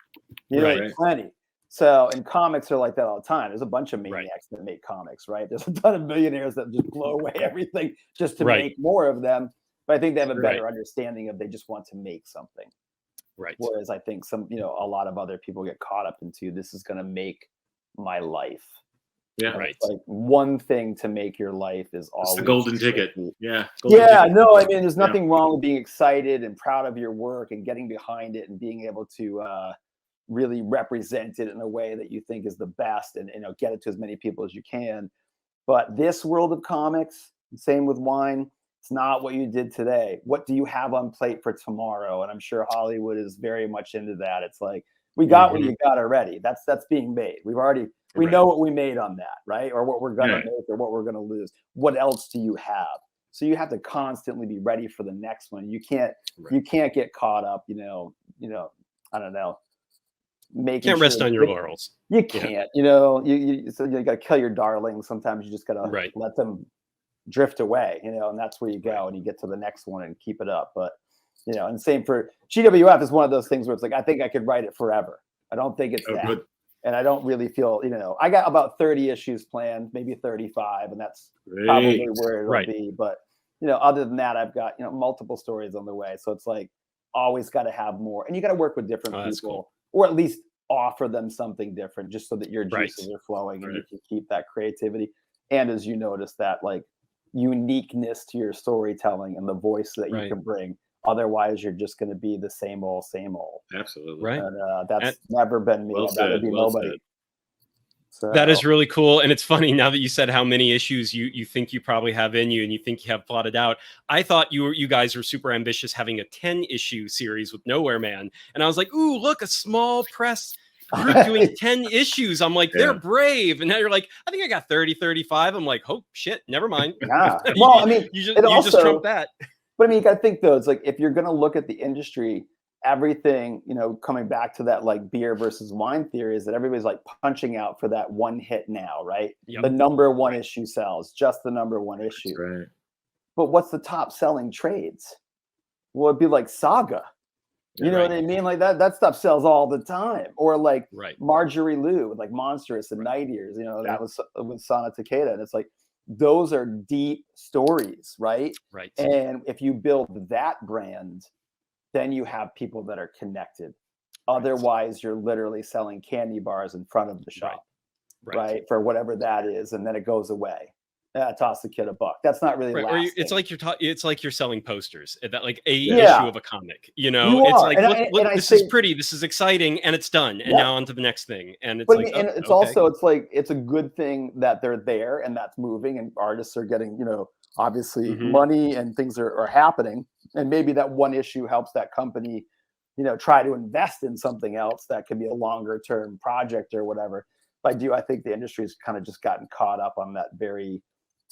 Plenty. So, and comics are like that all the time. There's a bunch of maniacs that make comics, right? There's a ton of millionaires that just blow away everything just to make more of them. But I think they have a better understanding of they just want to make something. Right. Whereas I think a lot of other people get caught up into this is going to make my life. Yeah, right. It's like one thing to make your life is always the golden ticket. Yeah. Golden ticket. No, I mean, there's nothing wrong with being excited and proud of your work and getting behind it and being able to really represent it in a way that you think is the best and, you know, get it to as many people as you can. But this world of comics, same with wine, it's not what you did today. What do you have on plate for tomorrow? And I'm sure Hollywood is very much into that. It's like, we got what you got already. That's being made. We know what we made on that, right? Or what we're gonna make or what we're gonna lose. What else do you have? So you have to constantly be ready for the next one. You can't get caught up, you know, I don't know. Can't rest on your laurels. You can't, you know, so you gotta kill your darlings. Sometimes you just gotta let them drift away, you know, and that's where you go and you get to the next one and keep it up. But you know, and same for GWF is one of those things where it's like, I think I could write it forever. I don't think it's that. Good. And I don't really feel, you know, I got about 30 issues planned, maybe 35, and that's probably where it'll be. But, you know, other than that, I've got, you know, multiple stories on the way. So it's like, always got to have more. And you got to work with different people, or at least offer them something different just so that your juices are flowing and you can keep that creativity. And as you notice, that like uniqueness to your storytelling and the voice that you can bring. Otherwise, you're just going to be the same old, same old. Absolutely. Right. And that's never been me. I'd rather be nobody. So. That is really cool. And it's funny now that you said how many issues you think you probably have in you and you think you have plotted out. I thought you guys were super ambitious having a 10-issue series with Nowhere Man. And I was like, ooh, look, a small press group doing 10 issues. I'm like, they're brave. And now you're like, I think I got 30, 35. I'm like, oh, shit, never mind. Yeah. Well, I mean, you just trumped that. But I mean, you got to think though, it's like, if you're going to look at the industry, everything, you know, coming back to that like beer versus wine theory is that everybody's like punching out for that one hit now, right? Yep. The number one issue sells, just the number one issue. Right. But what's the top selling trades? Well, it'd be like Saga. You know what I mean? Like that stuff sells all the time. Or like Marjorie Liu with like Monstrous and Night Ears, you know, that was with Sana Takeda. And it's like, those are deep stories, right? Right. And if you build that brand, then you have people that are connected. Otherwise, you're literally selling candy bars in front of the shop, right? For whatever that is, and then it goes away. Toss the kid a buck. That's not really lasting. It's like you're selling posters that like issue of a comic. You know, it's like look, this is pretty, this is exciting, and it's done, and now on to the next thing. And it's also it's like it's a good thing that they're there and that's moving, and artists are getting, you know, obviously money and things are happening, and maybe that one issue helps that company, you know, try to invest in something else that can be a longer term project or whatever. But I think the industry's kind of just gotten caught up on that very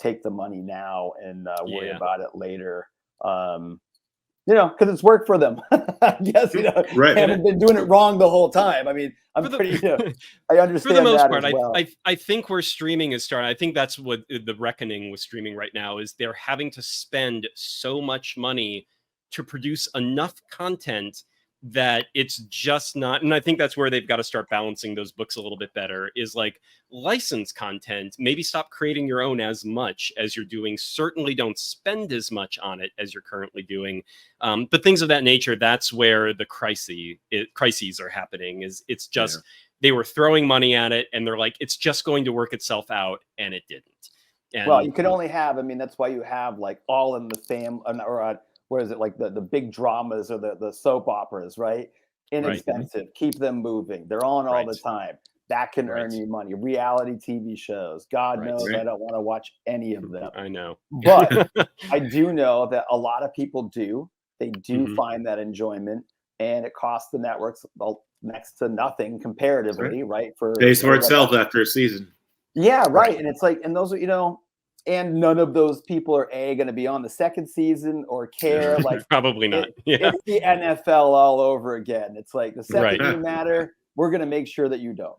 take the money now and worry about it later. You know, because it's worked for them. I guess, you know, they haven't been doing it wrong the whole time. I mean, I understand for the most part. As well. I think where streaming is starting, I think that's what the reckoning with streaming right now is. They're having to spend so much money to produce enough content that it's just not, and I think that's where they've got to start balancing those books a little bit better, is like licensed content. Maybe stop creating your own as much as you're doing. Certainly don't spend as much on it as you're currently doing. But things of that nature, that's where the crises are happening. Is it's just they were throwing money at it and they're like, it's just going to work itself out, and it didn't. And, well, you can only have, I mean, that's why you have like All in the Family, or what is it, like the big dramas or the soap operas, right? Inexpensive, keep them moving. They're on all the time. That can earn you money. Reality TV shows. God knows I don't want to watch any of them. I know. But I do know that a lot of people do. They do find that enjoyment, and it costs the networks next to nothing comparatively, right? Pays for itself after a season. Yeah, right. And it's like, and those are, you know, and none of those people are going to be on the second season or care. Like probably not. It's the NFL all over again. It's like the second you matter, we're going to make sure that you don't.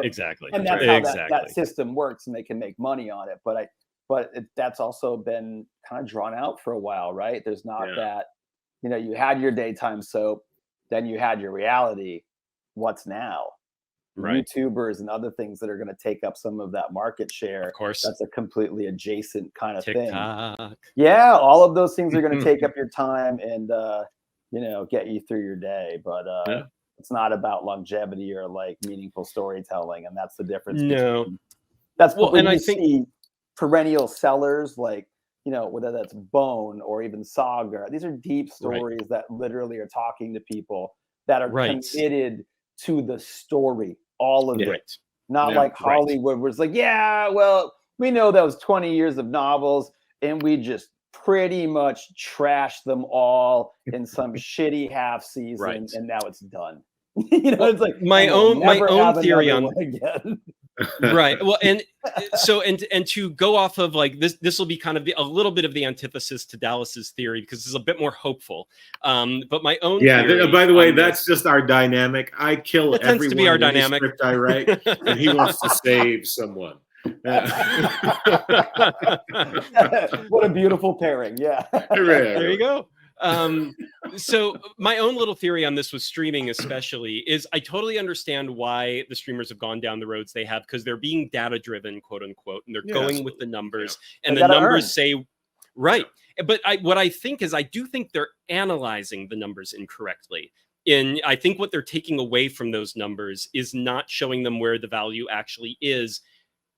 Exactly. And that's how that system works, and they can make money on it. But that's also been kind of drawn out for a while, right? There's not that, you know, you had your daytime soap, then you had your reality. What's now? YouTubers and other things that are going to take up some of that market share. Of course. That's a completely adjacent kind of TikTok. thing. Yeah, all of those things are going to take up your time and you know, get you through your day. But It's not about longevity or like meaningful storytelling, and that's the difference. No, that's well, when and you I think see perennial sellers like, you know, whether that's Bone or even Saga. These are deep stories that literally are talking to people that are committed to the story, all of it. Not like Hollywood, where it's like, yeah, well, we know that was 20 years of novels, and we just pretty much trashed them all in some shitty half season, and now it's done. You know, it's like my own theory on again. Right. Well, and so and to go off of like this will be kind of a little bit of the antithesis to Dallas's theory, because it's a bit more hopeful. But my own theory, by the way, that's just our dynamic. I kill everyone tends to be our dynamic. Script I write, and he wants to save someone. What a beautiful pairing. Yeah. There you go. So my own little theory on this with streaming especially is I totally understand why the streamers have gone down the roads they have, because they're being data driven, quote unquote, and they're going with the numbers, and the numbers say but what I think is I do think they're analyzing the numbers incorrectly. I think what they're taking away from those numbers is not showing them where the value actually is,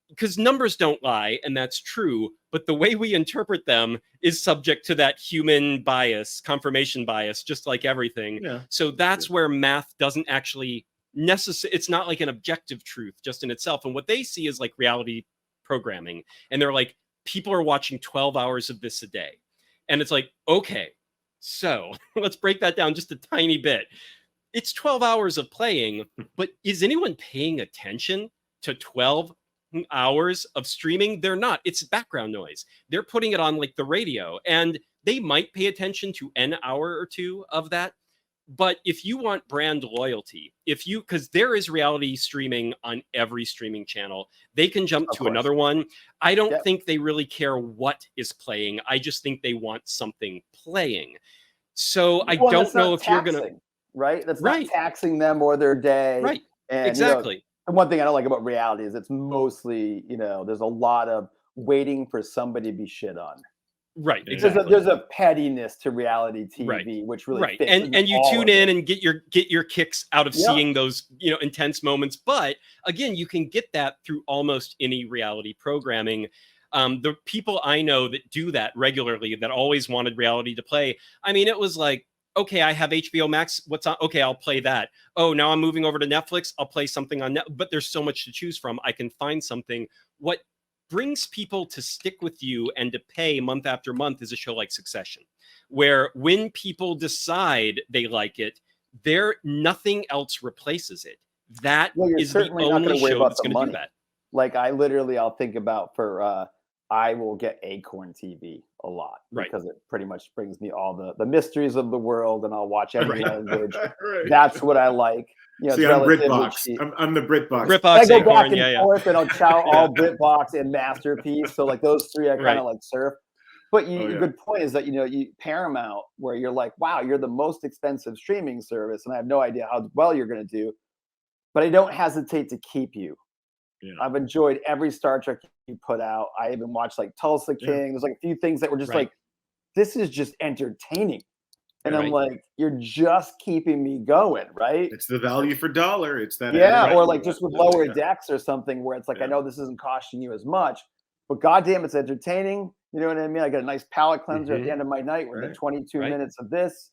because numbers don't lie, and that's true, but the way we interpret them is subject to that human bias, confirmation bias, just like everything. So that's where math doesn't actually it's not like an objective truth just in itself. And what they see is like reality programming, and they're like, people are watching 12 hours of this a day, and it's like, okay, so let's break that down just a tiny bit. It's 12 hours of playing, but is anyone paying attention to 12 hours of streaming? They're not. It's background noise. They're putting it on like the radio, and they might pay attention to an hour or two of that. But if you want brand loyalty, because there is reality streaming on every streaming channel, they can jump to another one. I don't think they really care what is playing. I just think they want something playing. So I don't know if you're going to, right? That's not taxing them or their day. Right. And, exactly. You know, and one thing I don't like about reality is it's mostly, you know, there's a lot of waiting for somebody to be shit on. Right. Exactly. There's a pettiness to reality TV, which really fits and you tune in and get your kicks out of seeing those, you know, intense moments. But again, you can get that through almost any reality programming. The people I know that do that regularly, that always wanted reality to play, I mean, it was like, okay, I have HBO Max. What's on? Okay, I'll play that. Oh, now I'm moving over to Netflix. I'll play something on Netflix. But there's so much to choose from. I can find something. What brings people to stick with you and to pay month after month is a show like Succession, where when people decide they like it, nothing else replaces it. That is the only show that's going to do that. Like I'll think about I will get Acorn TV a lot because it pretty much brings me all the mysteries of the world, and I'll watch every language. That's what I like. You know, see, I'm BritBox. I'm the BritBox. BritBox, I go Acorn, back and forth, and I'll chow all BritBox and Masterpiece. So like those three, I kind of like surf. But good point is that, you know, Paramount, where you're like, wow, you're the most expensive streaming service, and I have no idea how well you're going to do, but I don't hesitate to keep you. Yeah. I've enjoyed every Star Trek you put out. I even watched like Tulsa King. There's like a few things that were just like, this is just entertaining. And I'm like, you're just keeping me going, right? It's the value for dollar. It's that. Or like just with Lower Decks or something where it's like, I know this isn't costing you as much, but goddamn, it's entertaining. You know what I mean? I got a nice palate cleanser at the end of my night with the 22 minutes of this.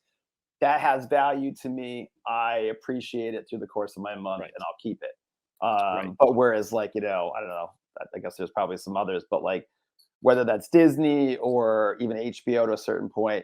That has value to me. I appreciate it through the course of my month, and I'll keep it. But whereas like, you know, I don't know, I guess there's probably some others, but like whether that's Disney or even HBO to a certain point,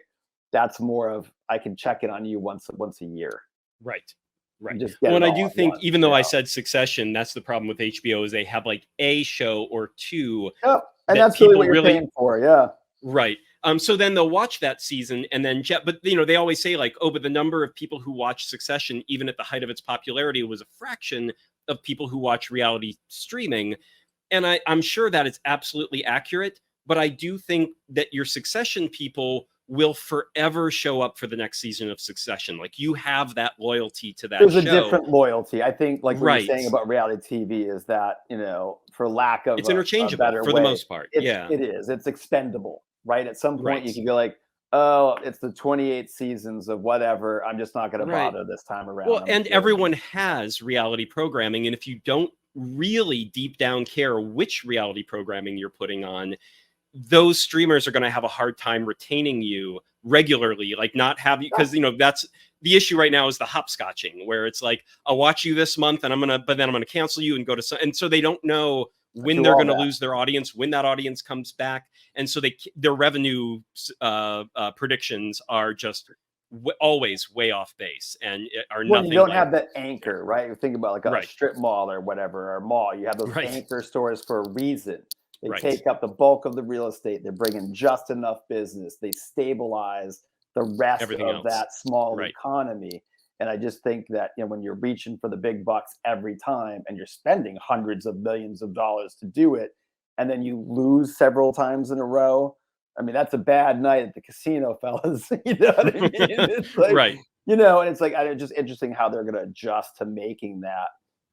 that's more of, I can check it on you once a year. Right. Well, and I do think, even though I said Succession, that's the problem with HBO is they have like a show or two. Yeah. And that's really what you're paying for. Yeah. Right. So then they'll watch that season and then, but you know, they always say like, oh, but the number of people who watch Succession, even at the height of its popularity, was a fraction of people who watch reality streaming. And I'm sure that is absolutely accurate, but I do think that your Succession people will forever show up for the next season of Succession. Like you have that loyalty to that show. There's a different loyalty. I think like what you're saying about reality TV is that, you know, for lack of it's interchangeable for the most part. It is. It's expendable, right? At some point you can be like, oh, it's the 28 seasons of whatever. I'm just not going to Right. bother this time around. Well, and everyone has reality programming. And if you don't really deep down care which reality programming you're putting on, those streamers are going to have a hard time retaining you regularly, like not have you, because, you know, that's the issue right now is the hopscotching, where it's like, I'll watch you this month and but then I'm going to cancel you and go to and so they don't know when they're going to lose their audience, when that audience comes back. And so their revenue predictions are just always way off base and are nothing. You don't have that anchor, right? You think about like a strip mall or whatever, or mall. You have those anchor stores for a reason. They take up the bulk of the real estate. They're bringing just enough business. They stabilize the rest of that small economy. And I just think that, you know, when you're reaching for the big bucks every time and you're spending hundreds of millions of dollars to do it, and then you lose several times in a row, I mean, that's a bad night at the casino, fellas. You know what I mean? It's like, you know, and it's like, it's just interesting how they're going to adjust to making that.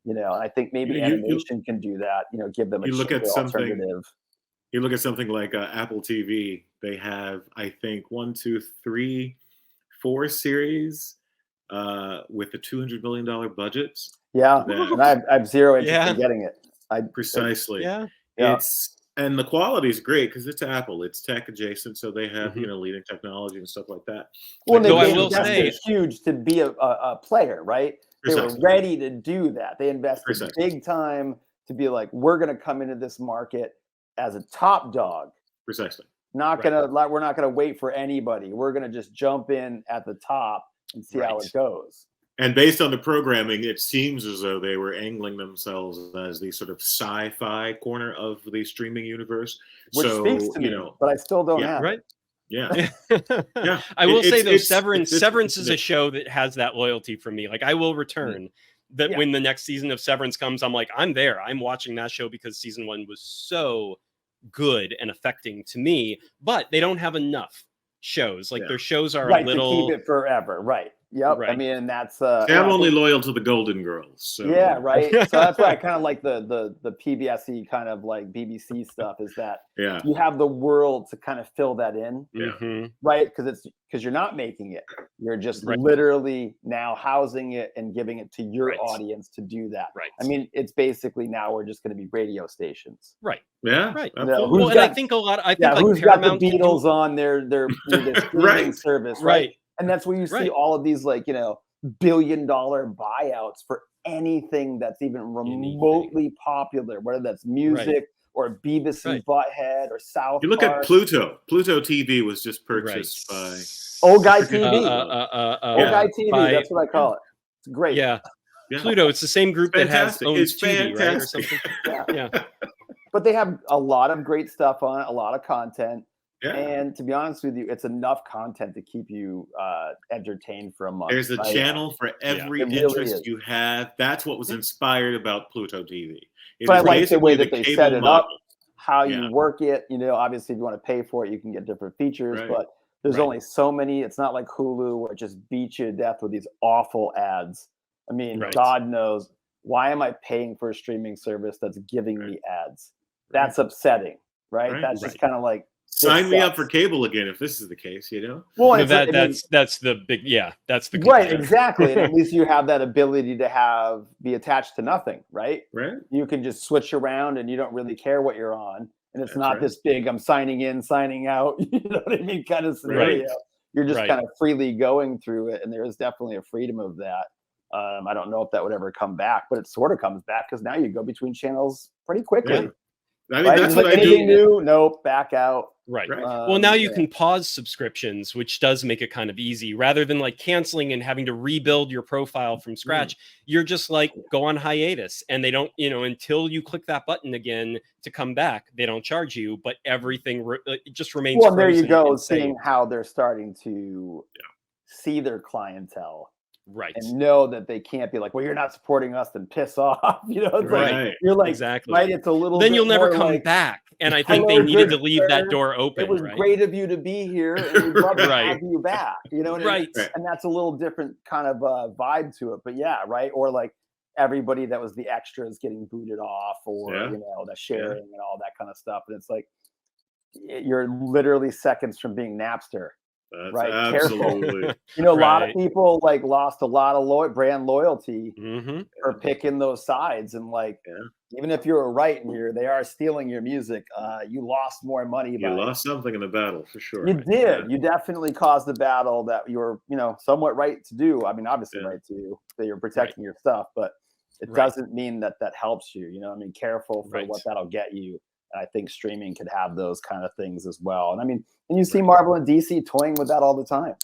You know, and I think maybe animation can do that. You know, give them a alternative. You look at something like Apple TV. They have, I think, 1, 2, 3, 4 series with the $200 million budgets. Yeah, and I have zero interest in getting it. Precisely. And the quality is great because it's Apple. It's tech adjacent, so they have you know, leading technology and stuff like that. Well, I will say it's huge to be a player, right? They were ready to do that. They invested big time to be like, we're going to come into this market as a top dog. Precisely. We're not gonna wait for anybody. We're gonna just jump in at the top and see how it goes. And based on the programming, it seems as though they were angling themselves as the sort of sci-fi corner of the streaming universe. Which speaks to me, but I still don't have it. Yeah. I will say though, Severance is a show that has that loyalty for me. Like I will return. That when the next season of Severance comes, I'm like, I'm there. I'm watching that show because season 1 was so good and affecting to me. But they don't have enough shows. Like their shows are a little to keep it forever. Right. Yep. I mean, that's I'm only loyal to the Golden Girls. So. Yeah, right. So that's why I kind of like the PBS-y kind of like BBC stuff is that you have the world to kind of fill that in. Right. Because you're not making it. You're just literally now housing it and giving it to your audience to do that. I mean, it's basically now we're just going to be radio stations. Yeah. You know, well, and I think a lot. I think like who's got the Beatles on their streaming service, right? And that's where you see all of these, like, you know, billion-dollar buyouts for anything that's even remotely popular, whether that's music or Beavis and Butthead or South Park. You look at Pluto. Pluto TV was just purchased by Old Guy TV. Old Guy TV. That's what I call it. It's great. Yeah. Pluto. It's the same group that owns Tubi, right? Or something. Yeah. But they have a lot of great stuff on it, a lot of content. Yeah. And to be honest with you, it's enough content to keep you entertained for a month. There's a channel for every interest you have. That's what was inspired about Pluto TV. But I like the way that they set it up, how you work it. You know, obviously, if you want to pay for it, you can get different features. But there's only so many. It's not like Hulu where it just beats you to death with these awful ads. I mean, God knows, why am I paying for a streaming service that's giving me ads? That's upsetting, right? That's just kind of like, sign me up for cable again if this is the case, you know? Well, no, that's the big, that's the right, exactly. And at least you have that ability to be attached to nothing, right? Right. You can just switch around and you don't really care what you're on. And it's not this big, I'm signing in, signing out, you know what I mean, kind of scenario. You're just kind of freely going through it. And there is definitely a freedom of that. I don't know if that would ever come back, but it sort of comes back because now you go between channels pretty quickly. Yeah. I mean, that's what I do. Anything new? Nope, back out. Right. Well, now you can pause subscriptions, which does make it kind of easy. Rather than like canceling and having to rebuild your profile from scratch, you're just like, go on hiatus. And they don't, you know, until you click that button again to come back, they don't charge you, but everything it just remains. Well, there you go, seeing how they're starting to see their clientele. Right. And know that they can't be like, well, you're not supporting us, then piss off. You know, it's like, you're like, right, it's a little then you'll never come back. And I think they needed to leave that door open. It was great of you to be here, and we'd love to have you back. You know what I mean? And that's a little different kind of vibe to it. But or like everybody that was the extras getting booted off, or you know, the sharing and all that kind of stuff. And it's like, you're literally seconds from being Napster. That's right? absolutely. Careful. A lot of people like lost a lot of brand loyalty for picking those sides, and like even if you were right and they are stealing your music, you lost more money. You lost something in the battle for sure. You did. You definitely caused the battle that you were, somewhat right to do. I mean, obviously right to do, that you're protecting your stuff, but it doesn't mean that helps you. Careful for what that'll get you. And I think streaming could have those kind of things as well. And I mean, and you see Marvel and DC toying with that all the time,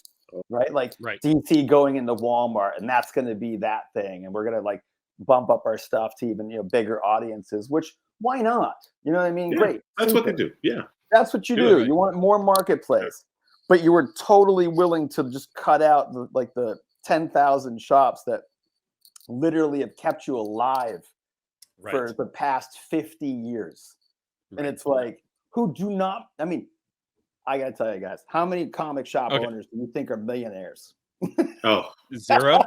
right? Like DC going into Walmart, and that's going to be that thing. And we're going to like bump up our stuff to even, bigger audiences, which why not? You know what I mean? Great. That's what they do. Yeah. That's what you do. You want more marketplace, but you were totally willing to just cut out the 10,000 shops that literally have kept you alive for the past 50 years. And it's like, who do not, I mean, I got to tell you guys, how many comic shop owners do you think are millionaires? Zero.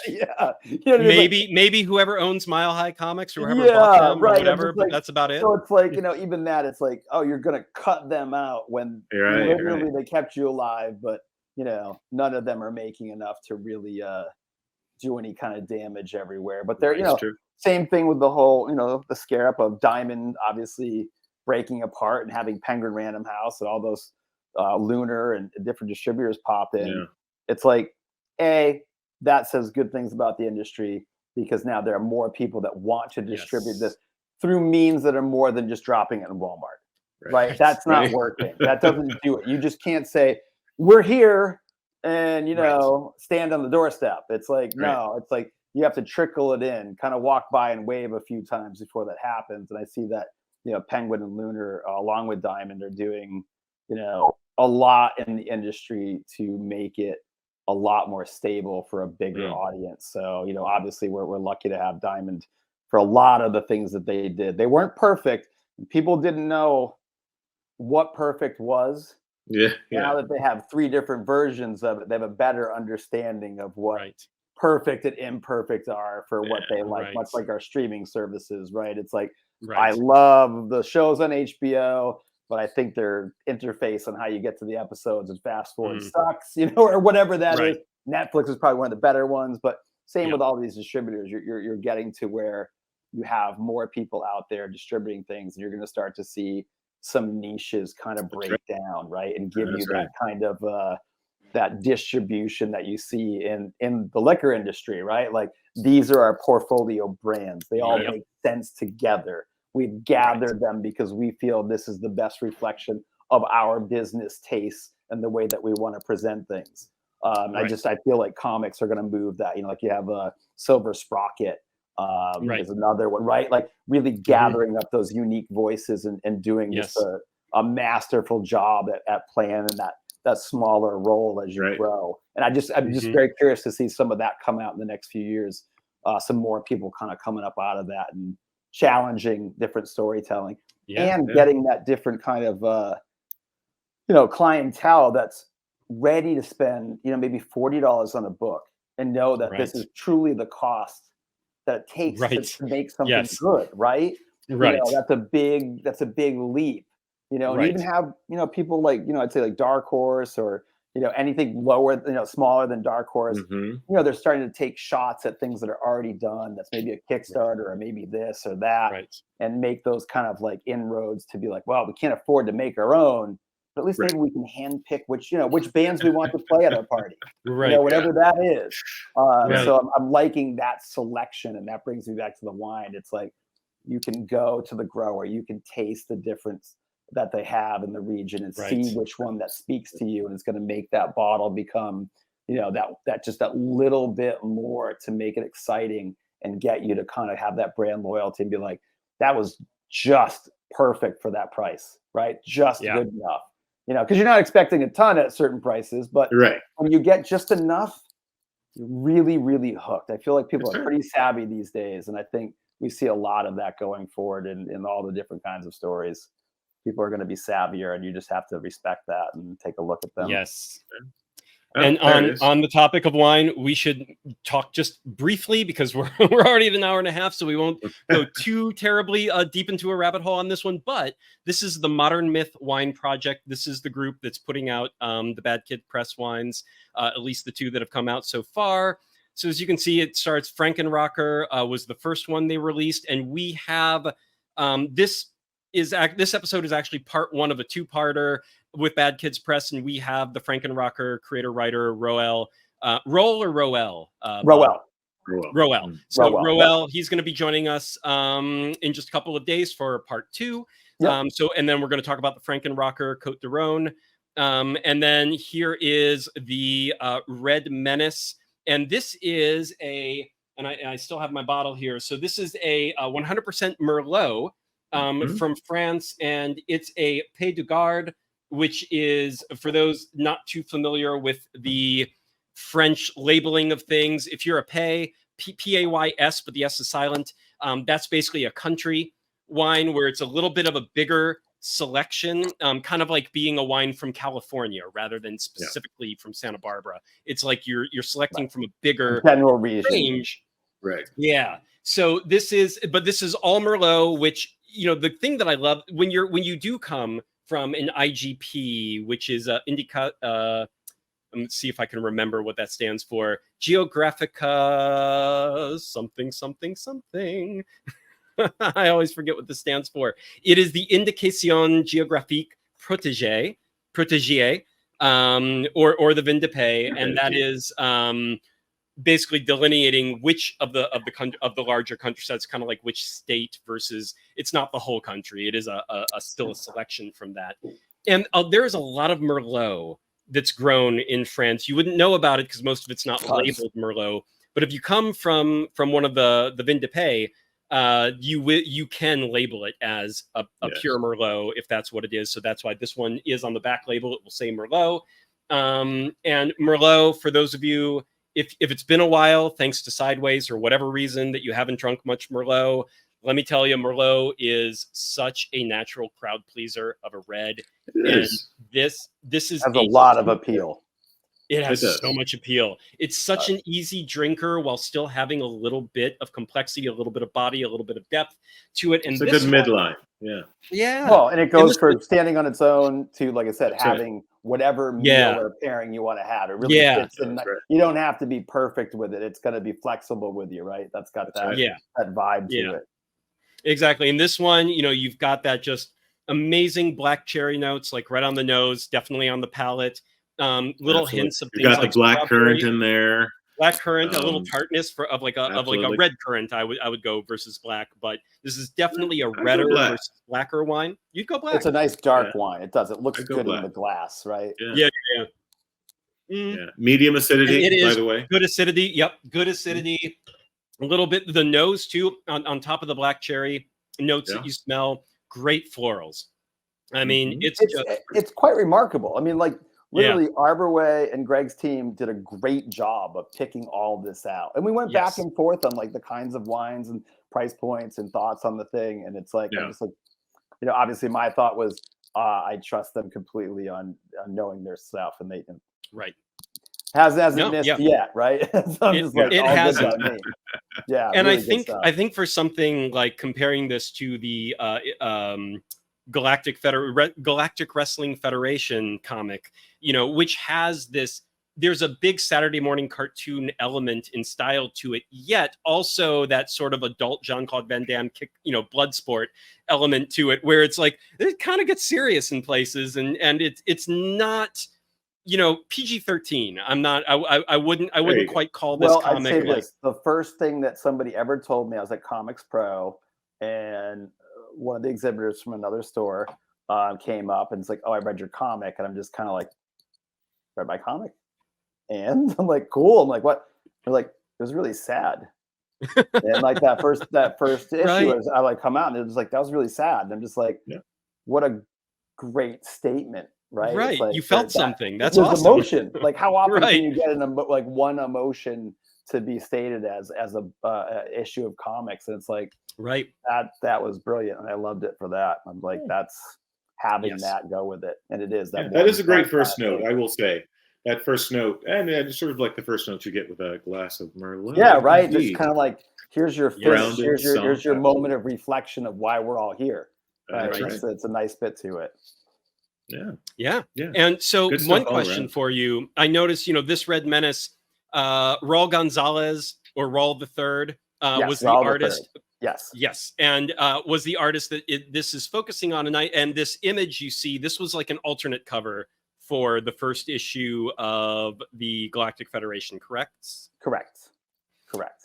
Yeah. Maybe whoever owns Mile High Comics or whoever bought them or whatever, but that's about it. So it's like, even that, it's like, oh, you're going to cut them out when literally they kept you alive, but none of them are making enough to really do any kind of damage everywhere. But they're, same thing with the whole, the scare up of Diamond obviously breaking apart and having Penguin Random House and all those Lunar and different distributors pop in. Yeah. It's like, that says good things about the industry, because now there are more people that want to distribute this through means that are more than just dropping it in Walmart. Right? That's not working. That doesn't do it. You just can't say, we're here and, stand on the doorstep. It's like, no, it's like you have to trickle it in, kind of walk by and wave a few times before that happens. And I see that, Penguin and Lunar, along with Diamond, are doing, a lot in the industry to make it a lot more stable for a bigger audience. So, obviously we're lucky to have Diamond for a lot of the things that they did. They weren't perfect. People didn't know what perfect was. Now that they have 3 different versions of it, they have a better understanding of what perfect and imperfect are for what they like, much like our streaming services, right? It's like, I love the shows on HBO, but I think their interface on how you get to the episodes and fast forward sucks, or whatever that is. Netflix is probably one of the better ones, but same with all these distributors. You're getting to where you have more people out there distributing things, and you're going to start to see some niches kind of break down, right? And give you that kind of that distribution that you see in the liquor industry, right? Like, these are our portfolio brands. They all make sense together. We've gathered them because we feel this is the best reflection of our business tastes and the way that we want to present things. I feel like comics are going to move that, like you have a Silver Sprocket is another one, right? Like really gathering up those unique voices and doing just a masterful job at playing in that smaller role as you grow. And I'm just very curious to see some of that come out in the next few years. Some more people kind of coming up out of that and challenging different storytelling and getting that different kind of clientele that's ready to spend maybe $40 on a book and know that this is truly the cost that it takes to make something good, right? That's a big leap, and even have people like I'd say like Dark Horse or anything lower, smaller than Dark Horse. They're starting to take shots at things that are already done. That's maybe a Kickstarter or maybe this or that, and make those kind of like inroads to be like, well, we can't afford to make our own, but at least maybe we can handpick which bands we want to play at our party, whatever that is. So I'm liking that selection, and that brings me back to the wine. It's like you can go to the grower, you can taste the difference that they have in the region and see which one that speaks to you, and it's going to make that bottle become that just that little bit more to make it exciting and get you to kind of have that brand loyalty and be like, that was just perfect for that price, right? Just good enough, because you're not expecting a ton at certain prices, but when you get just enough, you're really, really hooked. I feel like people are pretty savvy these days, and I think we see a lot of that going forward in all the different kinds of stories. People are going to be savvier, and you just have to respect that and take a look at them. Yes. And on the topic of wine, we should talk just briefly because we're already at an hour and a half, so we won't go too terribly deep into a rabbit hole on this one. But this is the Modern Myth Wine Project. This is the group that's putting out the Bad Kid Press wines, at least the 2 that have come out so far. So as you can see, it starts. FRANKENROCKER was the first one they released, and we have this episode is actually part 1 of a 2-parter with Bad Kids Press, and we have the FRANKENROCKER creator-writer Roel. Roel or Roel? Roel. Roel. So Roel, he's going to be joining us in just a couple of days for part 2. Yep. And then we're going to talk about the FRANKENROCKER Côte de Rhône. And then here is the Red Menace. And this is and I still have my bottle here. So this is a 100% Merlot from France, and it's a Pays de Garde, which is, for those not too familiar with the French labeling of things, if you're a P-A-Y-S, but the S is silent, that's basically a country wine where it's a little bit of a bigger selection, kind of like being a wine from California rather than specifically from Santa Barbara. It's like you're selecting from a bigger general range. Right. Yeah. So this is all Merlot, which, the thing that I love when you do come from an IGP, which is Indica. Let's see if I can remember what that stands for. Geographica something. I always forget what this stands for. It is the Indication Géographique Protégée, or the Vin de Pays, and that is basically delineating which of the larger countryside, kind of like which state versus, it's not the whole country. It is still a selection from that. And there is a lot of Merlot that's grown in France. You wouldn't know about it because most of it's not labeled Merlot. But if you come from one of the Vin de Pays, you can label it as a pure Merlot if that's what it is. So that's why this one is on the back label. It will say Merlot. And Merlot, for those of you, if it's been a while, thanks to Sideways or whatever reason that you haven't drunk much Merlot, let me tell you, Merlot is such a natural crowd pleaser of a red. And this has a lot of appeal. It has so much appeal. It's such an easy drinker while still having a little bit of complexity, a little bit of body, a little bit of depth to it. And it's a good midline. Yeah. Yeah. Well, and it goes from standing on its own to, like I said, having whatever meal or pairing you want to have. It really fits in. You don't have to be perfect with it. It's going to be flexible with you, right? That's got that vibe to it. Exactly. And this one, you've got that just amazing black cherry notes, like right on the nose, definitely on the palate. Little hints of things. You got the black currant in there. Black currant, a little tartness of like a red currant. I would go versus black, but this is definitely a redder versus blacker wine. You'd go black. It's a nice dark wine. It does. It looks good in the glass, right? Yeah. Medium acidity, by the way. Good acidity. Yep, good acidity. A little bit the nose too on top of the black cherry notes that you smell. Great florals. I mean, it's quite remarkable. I mean, like. Literally, Arborway and Greg's team did a great job of picking all this out. And we went back and forth on like the kinds of wines and price points and thoughts on the thing. And it's like, I'm just like, obviously my thought was, I trust them completely on knowing their stuff. And they hasn't missed yet, right? So I'm just like, it hasn't. Yeah. And really I think for something like comparing this to the Galactic Wrestling Federation comic, which has there's a big Saturday morning cartoon element in style to it, yet also that sort of adult Jean-Claude Van Damme kick, blood sport element to it, where it's like, it kind of gets serious in places, and it's not, PG-13. I wouldn't quite call this comic. I'd say this. The first thing that somebody ever told me, I was at Comics Pro, and one of the exhibitors from another store came up and it's like, "Oh, I read your comic," and I'm just kind of like, "Read my comic?" And I'm like, "Cool." I'm like, "What?" They're like, "It was really sad." And like that first issue, I like come out and it was like, "That was really sad." And I'm just like, "What a great statement!" Right? Right. Like, you felt something. That's awesome. Emotion. Like, how often can you get one emotion to be stated as a issue of comics? And it's like, that was brilliant, and I loved it for that. I'm like, that's having that go with it, and it is that. That is a great first note, I will say. that first note, and it's sort of like the first note you get with a glass of Merlot. Yeah, right. Indeed. Just kind of like, here's your finish. Here's your moment of reflection of why we're all here. Right. It's a nice bit to it. Yeah. And so one question for you. I noticed, this Red Menace, Raul Gonzalez or Raul III was the artist. Yes. And was the artist that this is focusing on tonight. And this image you see, this was like an alternate cover for the first issue of the Galactic Federation, correct? Correct.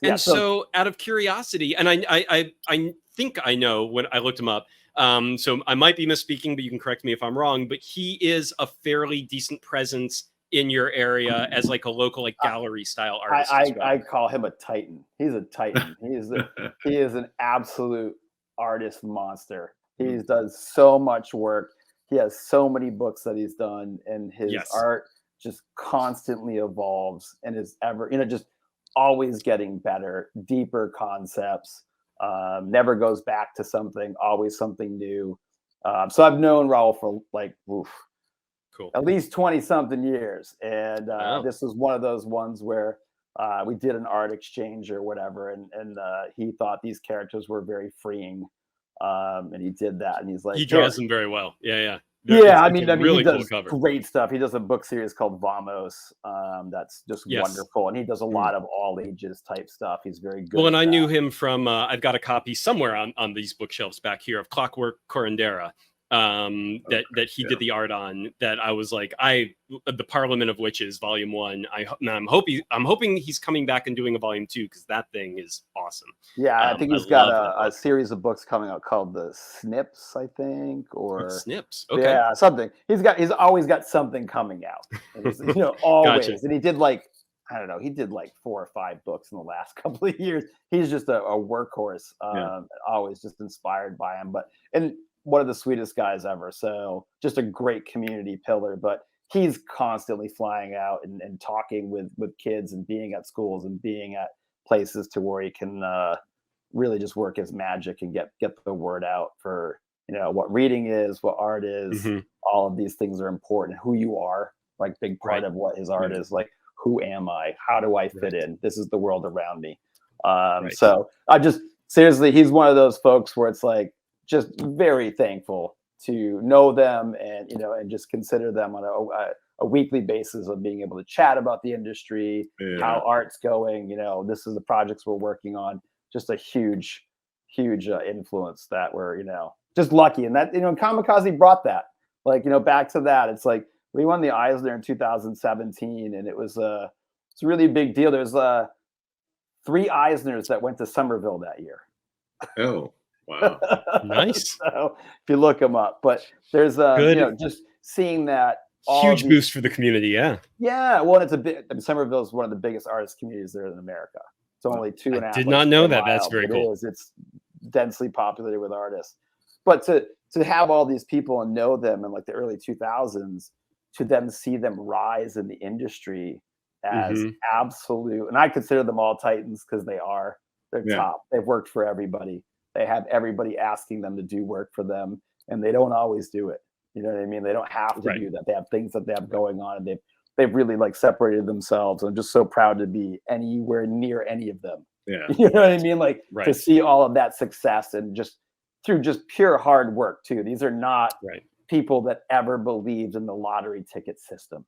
And so out of curiosity, and I think I know when I looked him up, so I might be misspeaking, but you can correct me if I'm wrong, but he is a fairly decent presence in your area as like a local, like gallery style artist. I call him a titan. He's a titan. He is an absolute artist monster. He does so much work. He has so many books that he's done, and his art just constantly evolves and is ever, just always getting better, deeper concepts. Never goes back to something, always something new. So I've known Raul for like, at least 20 something years. And this was one of those ones where we did an art exchange or whatever. And he thought these characters were very freeing. And he did that. And he's like, he draws them very well. Yeah. I mean, really he does great stuff. He does a book series called Vamos. That's just wonderful. And he does a lot of all ages type stuff. He's very good. Well, and I knew him from, I've got a copy somewhere on these bookshelves back here of Clockwork Curandera. That he did the art on, that I was like, the Parliament of Witches, Volume 1. I'm hoping he's coming back and doing a Volume 2, because that thing is awesome. Yeah, I think he's got a series of books coming out called the Snips, I think, or Snips. Okay, yeah, something. He's always got something coming out. Always. Gotcha. And he did like, I don't know, he did like 4 or 5 books in the last couple of years. He's just a workhorse. Always just inspired by him, and one of the sweetest guys ever. So just a great community pillar, but he's constantly flying out and talking with kids and being at schools and being at places to where he can really just work his magic and get the word out for, what reading is, what art is. All of these things are important. Who you are, like big part of what his art is, like, who am I? How do I fit in? This is the world around me. So I just, seriously, he's one of those folks where it's like, just very thankful to know them and just consider them on a weekly basis of being able to chat about the industry, how art's going. This is the projects we're working on. Just a huge influence that we're just lucky, and that Comicazi brought that, like, back to that. It's like we won the Eisner in 2017, and it's a really big deal. There's 3 Eisners that went to Somerville that year. Oh. Wow. Nice. So if you look them up, but there's just seeing that huge boost for the community. Yeah. Well, Somerville is one of the biggest artist communities there in America. It's only 2.5. I did not know that. That's very cool. It's densely populated with artists, but to have all these people and know them in like the early 2000s, to then see them rise in the industry as absolute, and I consider them all titans because they're top. They've worked for everybody. They have everybody asking them to do work for them, and they don't always do it. You know what I mean? They don't have to do that. They have things that they have going on, and they've really like separated themselves. I'm just so proud to be anywhere near any of them. Yeah. You know what I mean? Like to see all of that success, and just through just pure hard work too. These are not people that ever believed in the lottery ticket system.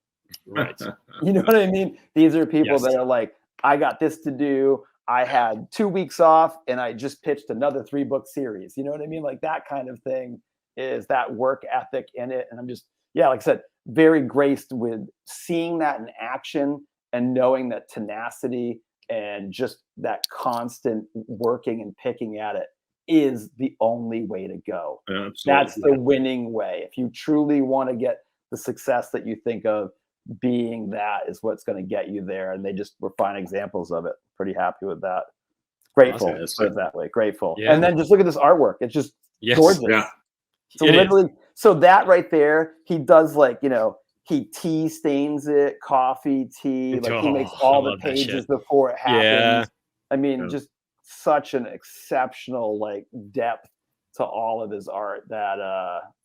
Right. You know what I mean? These are people that are like, I got this to do. I had 2 weeks off and I just pitched another 3-book series. You know what I mean? Like that kind of thing is that work ethic in it. And I'm just, like I said, very graced with seeing that in action and knowing that tenacity and just that constant working and picking at it is the only way to go. Absolutely. That's the winning way. If you truly want to get the success that you think of, being that is what's going to get you there. And they just were fine examples of it. Pretty happy with that. Grateful. Put it that way. Grateful. Yeah. And then just look at this artwork. It's just gorgeous. Yeah. So literally, so that right there, he does like, he tea stains it, coffee, tea, like he makes all the pages before it happens. I mean, just such an exceptional like depth to all of his art that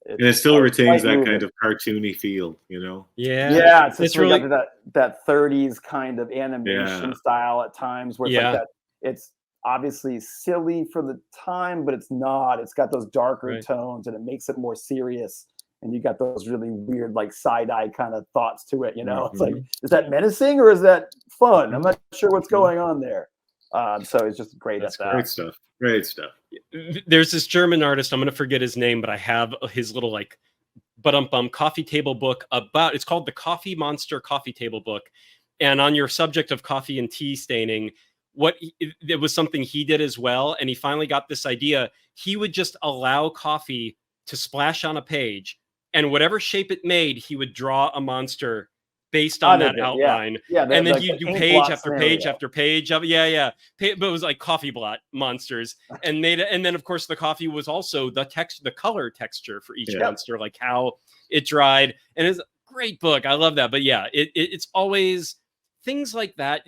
and it still retains that kind of cartoony feel, Yeah, it's just really got that 30s kind of animation style at times, where it's like that. It's obviously silly for the time, but it's not. It's got those darker tones, and it makes it more serious. And you got those really weird, like side-eye kind of thoughts to it. It's like, is that menacing or is that fun? I'm not sure what's going on there. So it's just great at that. Great stuff. Great stuff. There's this German artist, I'm going to forget his name, but I have his little like coffee table book about, it's called the Coffee Monster Coffee Table Book. And on your subject of coffee and tea staining, it was something he did as well. And he finally got this idea. He would just allow coffee to splash on a page, and whatever shape it made, he would draw a monster based on that outline. And then you do page after page after page of but it was like coffee blot monsters, and then of course the coffee was also the color texture for each monster, like how it dried. And it's a great book. I love that. But it's always things like that.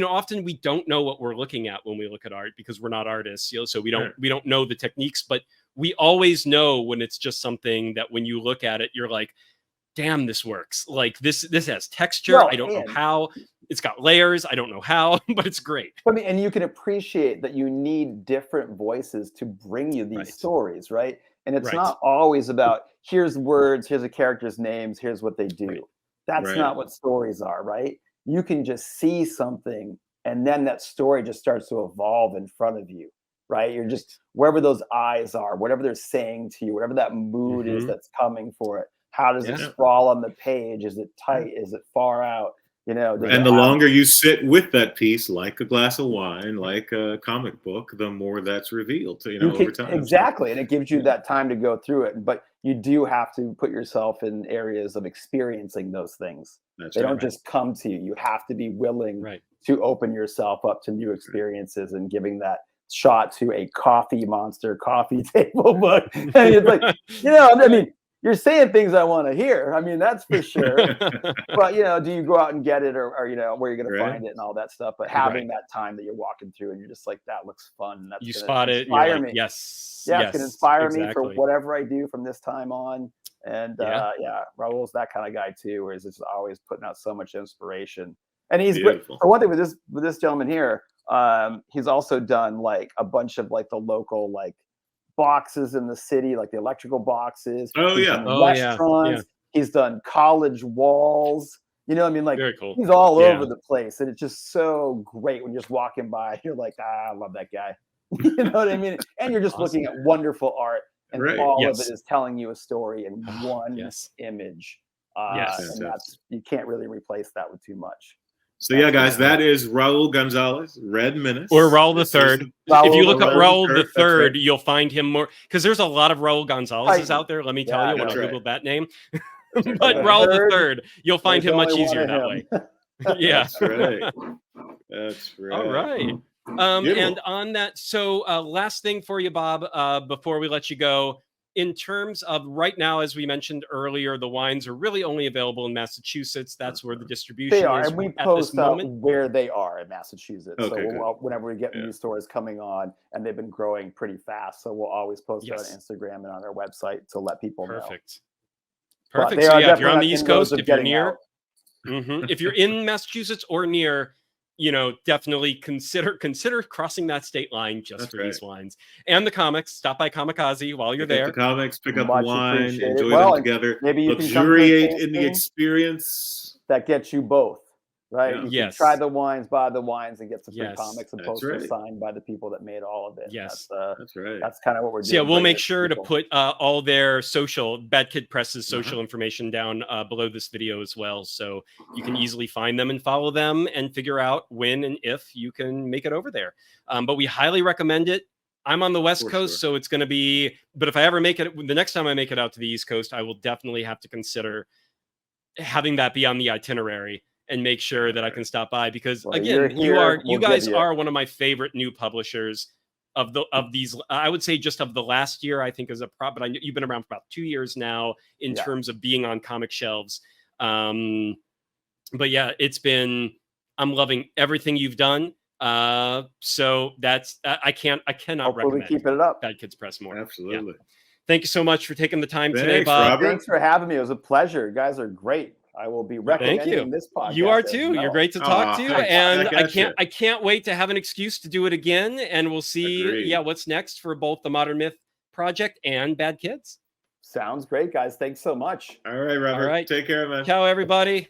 Often we don't know what we're looking at when we look at art, because we're not artists, so we don't know the techniques, but we always know when it's just something that when you look at it, you're like, damn, this works. Like this has texture. I don't know how. It's got layers. I don't know how, but it's great. And you can appreciate that you need different voices to bring you these stories, right? And it's not always about, here's words, here's a character's names, here's what they do. That's not what stories are, right? You can just see something, and then that story just starts to evolve in front of you, right? You're just, wherever those eyes are, whatever they're saying to you, whatever that mood is that's coming for it. How does it sprawl on the page? Is it tight? Is it far out? And the longer you sit with that piece, like a glass of wine, like a comic book, the more that's revealed to over time. Exactly. And it gives you that time to go through it. But you do have to put yourself in areas of experiencing those things. They don't just come to you. You have to be willing to open yourself up to new experiences and giving that shot to a coffee monster coffee table book. And it's like, I mean, you're saying things I want to hear. I mean, that's for sure. But, do you go out and get it, or where you're going to find it and all that stuff? But having that time that you're walking through and you're just like, that looks fun. That's you spot it. Inspire me. Yes. It can inspire me for whatever I do from this time on. And Raul's that kind of guy too, where he's just always putting out so much inspiration. And he's great. For one thing, with this gentleman here, he's also done like a bunch of like the local like boxes in the city, like the electrical boxes. Restaurants. He's done college walls. Like very cool. He's all over the place, and it's just so great when you're just walking by. You're like, I love that guy. You know what I mean? And you're just looking at wonderful art, and all of it is telling you a story in one image. And that's, you can't really replace that with too much. So guys, that is Raul Gonzalez, Red Menace, or Raul the Third. If you look up Raul the Third, you'll find him more, because there's a lot of Raul Gonzalez's out there. Let me tell you, when I googled that name. But Raul the Third, you'll find him much easier that way. That's right. That's right. All right. And on that, so last thing for you, Bob, before we let you go. In terms of right now, as we mentioned earlier, the wines are really only available in Massachusetts. That's where the distribution is. And we post where they are in Massachusetts. So whenever we get new stores coming on, and they've been growing pretty fast, so we'll always post it on Instagram and on our website to let people know. Perfect. So if you're on the East Coast, if you're near, if you're in Massachusetts or near, definitely consider crossing that state line just for these wines and the comics. Stop by Comicazi while you're there. The comics, pick up the wine, enjoy them together. Maybe you luxuriate in the experience. That gets you both, right? Yeah. You can try the wines, buy the wines, and get some free comics and posters signed by the people that made all of it. That's right. That's kind of what we're doing. So we'll make sure to put all their Bad Kid Press's social information down below this video as well, so you can easily find them and follow them and figure out when and if you can make it over there. But we highly recommend it. I'm on the West Coast, so it's going to be. But if I ever make it, the next time I make it out to the East Coast, I will definitely have to consider having that be on the itinerary and make sure that I can stop by, because again, you guys are one of my favorite new publishers of these. I would say just of the last year, I think, as a prop, but you've been around for about 2 years now in terms of being on comic shelves. But I'm loving everything you've done. So that's I cannot Hopefully recommend keep it up. Bad Kids Press more. Absolutely. Yeah. Thank you so much for taking the time today, Thanks, Bob. Robert. Thanks for having me. It was a pleasure. You guys are great. I will be recommending this podcast. You are too. Well. You're great to talk to, thanks. and Gotcha. I can't wait to have an excuse to do it again. And we'll see, Agreed. what's next for both the Modern Myth Project and Bad Kids. Sounds great, guys. Thanks so much. All right, Robert. All right. Take care, man. Ciao, everybody.